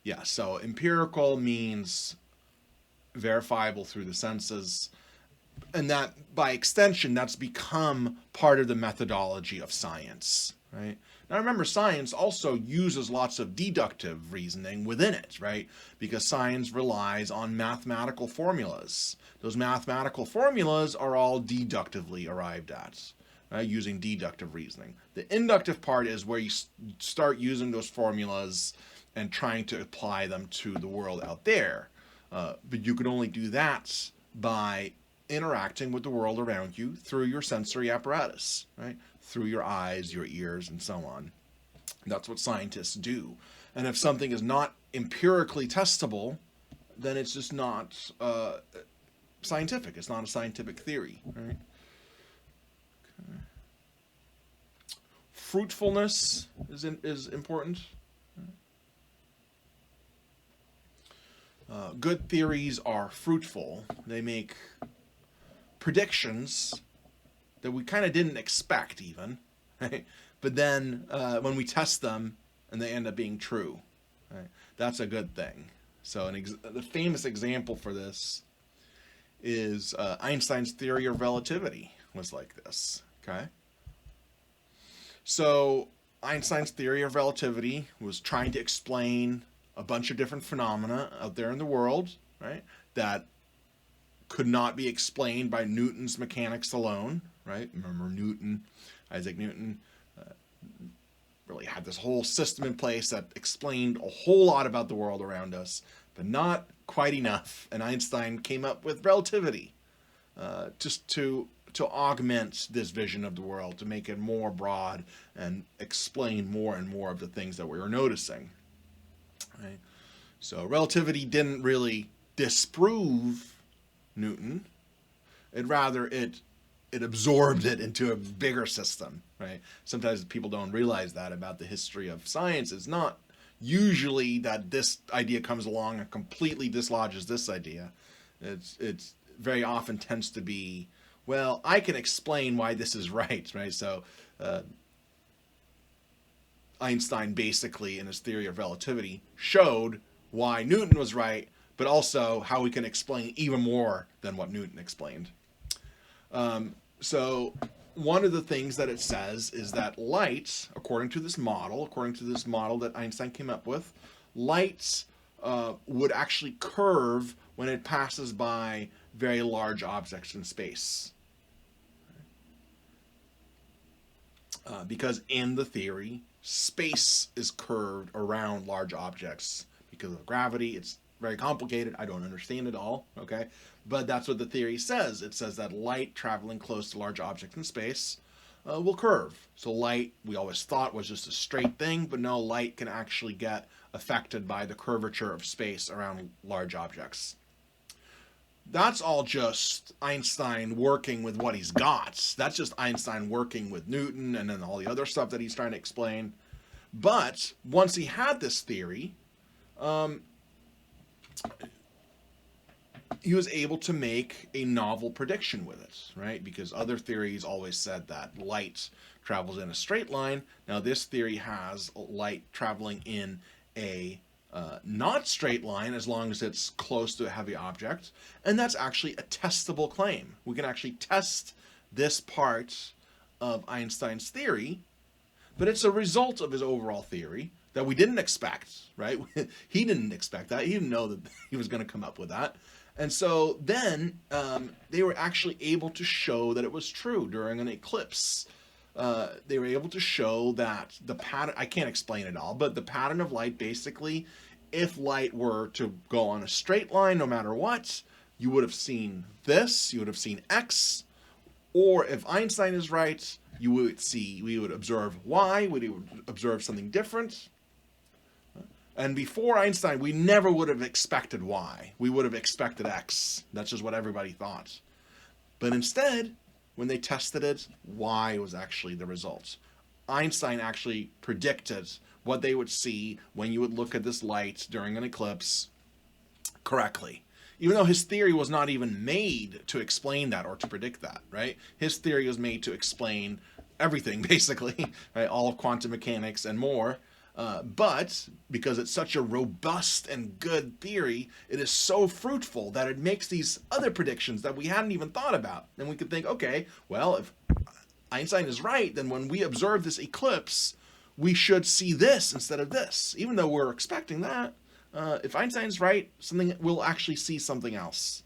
A: Yeah, so empirical means verifiable through the senses, and that by extension that's become part of the methodology of science, right? Now remember, science also uses lots of deductive reasoning within it, right? Because science relies on mathematical formulas. Those mathematical formulas are all deductively arrived at, right? Using deductive reasoning. The inductive part is where you start using those formulas and trying to apply them to the world out there. But you can only do that by interacting with the world around you through your sensory apparatus, right? Through your eyes, your ears, and so on. That's what scientists do. And if something is not empirically testable, then it's just not scientific. It's not a scientific theory, right? Okay. Fruitfulness is important. Good theories are fruitful. They make predictions that we kind of didn't expect even, right? But then when we test them and they end up being true, right? That's a good thing. So the famous example for this is Einstein's theory of relativity was like this, okay? So Einstein's theory of relativity was trying to explain a bunch of different phenomena out there in the world, right, that could not be explained by Newton's mechanics alone, right? Remember Newton, Isaac Newton, really had this whole system in place that explained a whole lot about the world around us, but not quite enough. And Einstein came up with relativity, just to augment this vision of the world, to make it more broad and explain more and more of the things that we were noticing. Right? So relativity didn't really disprove Newton. It absorbed it into a bigger system, right? Sometimes people don't realize that about the history of science. It's not usually that this idea comes along and completely dislodges this idea. It's very often tends to be, well, I can explain why this is right? So Einstein basically, in his theory of relativity, showed why Newton was right, but also how we can explain even more than what Newton explained. So one of the things that it says is that light, according to this model that Einstein came up with, light would actually curve when it passes by very large objects in space. Because in the theory, space is curved around large objects because of gravity. It's very complicated. I don't understand it all, okay? But that's what the theory says. It says that light traveling close to large objects in space will curve. So light, we always thought, was just a straight thing, but no, light can actually get affected by the curvature of space around large objects. That's all just Einstein working with what he's got. That's just Einstein working with Newton and then all the other stuff that he's trying to explain. But once he had this theory, he was able to make a novel prediction with it, right? Because other theories always said that light travels in a straight line. Now this theory has light traveling in a not straight line as long as it's close to a heavy object. And that's actually a testable claim. We can actually test this part of Einstein's theory, but it's a result of his overall theory that we didn't expect, right? He didn't expect that. He didn't know that he was going to come up with that. And so then they were actually able to show that it was true during an eclipse. they were able to show that the pattern, I can't explain it all, but the pattern of light basically, if light were to go on a straight line no matter what, you would have seen this, you would have seen X, or if Einstein is right, we would observe Y, we would observe something different. And before Einstein, we never would have expected Y. We would have expected X. That's just what everybody thought. But instead, when they tested it, Y was actually the result. Einstein actually predicted what they would see when you would look at this light during an eclipse correctly. Even though his theory was not even made to explain that or to predict that, right? His theory was made to explain everything, basically, right? All of quantum mechanics and more. But because it's such a robust and good theory, it is so fruitful that it makes these other predictions that we hadn't even thought about. And we could think, okay, well, if Einstein is right, then when we observe this eclipse, we should see this instead of this, even though we're expecting that. If Einstein's right, we'll actually see something else.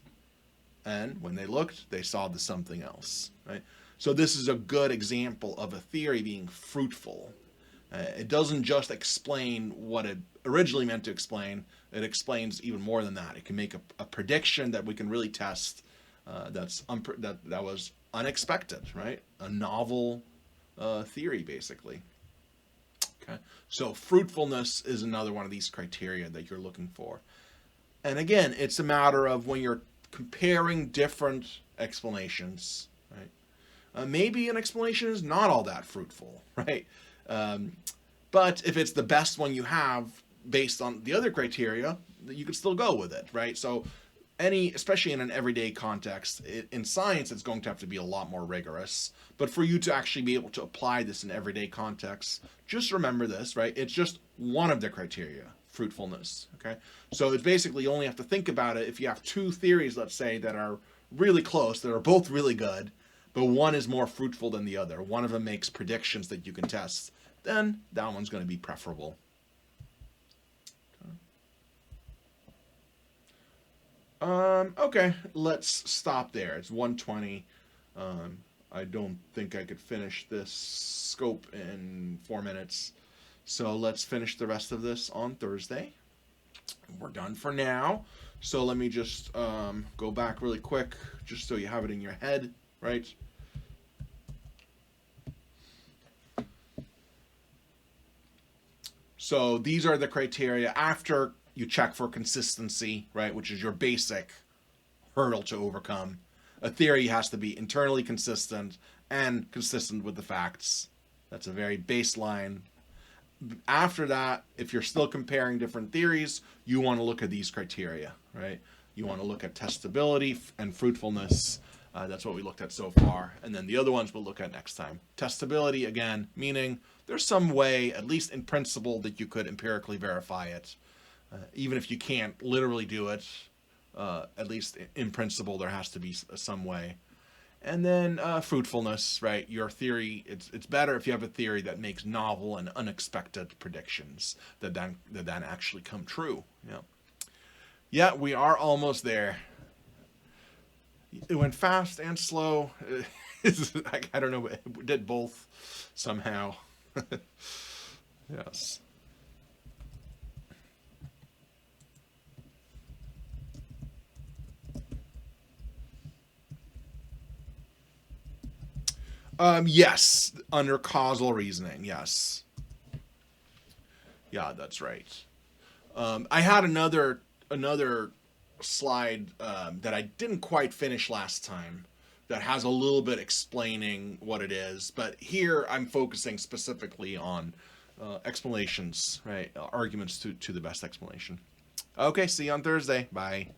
A: And when they looked, they saw the something else, right? So this is a good example of a theory being fruitful. It doesn't just explain what it originally meant to explain. It explains even more than that. It can make a prediction that we can really test. That was unexpected, right? A novel theory, basically. Okay, so fruitfulness is another one of these criteria that you're looking for. And again, it's a matter of when you're comparing different explanations, right? Maybe an explanation is not all that fruitful, right? But if it's the best one you have based on the other criteria, you can still go with it, right? So especially in an everyday context, in science, it's going to have to be a lot more rigorous. But for you to actually be able to apply this in everyday context, just remember this, right? It's just one of the criteria, fruitfulness, okay? So it's basically, you only have to think about it if you have two theories, let's say, that are really close, that are both really good, but one is more fruitful than the other. One of them makes predictions that you can test. Then that one's going to be preferable. Okay, let's stop there. It's 1:20. I don't think I could finish this scope in 4 minutes. So let's finish the rest of this on Thursday. We're done for now. So let me just go back really quick, just so you have it in your head, right? So these are the criteria after you check for consistency, right, which is your basic hurdle to overcome. A theory has to be internally consistent and consistent with the facts. That's a very baseline. After that, if you're still comparing different theories, you want to look at these criteria, right? You want to look at testability and fruitfulness. That's what we looked at so far. And then the other ones we'll look at next time. Testability, again, meaning there's some way, at least in principle, that you could empirically verify it. Even if you can't literally do it, at least in principle, there has to be some way. And then fruitfulness, right? Your theory, it's better if you have a theory that makes novel and unexpected predictions that then actually come true. Yeah, we are almost there. It went fast and slow. I don't know, it did both somehow. Yes. Yes, under causal reasoning, yes. Yeah, that's right. I had another slide that I didn't quite finish last time that has a little bit explaining what it is, but here I'm focusing specifically on explanations, right? Arguments to the best explanation. Okay, see you on Thursday. Bye.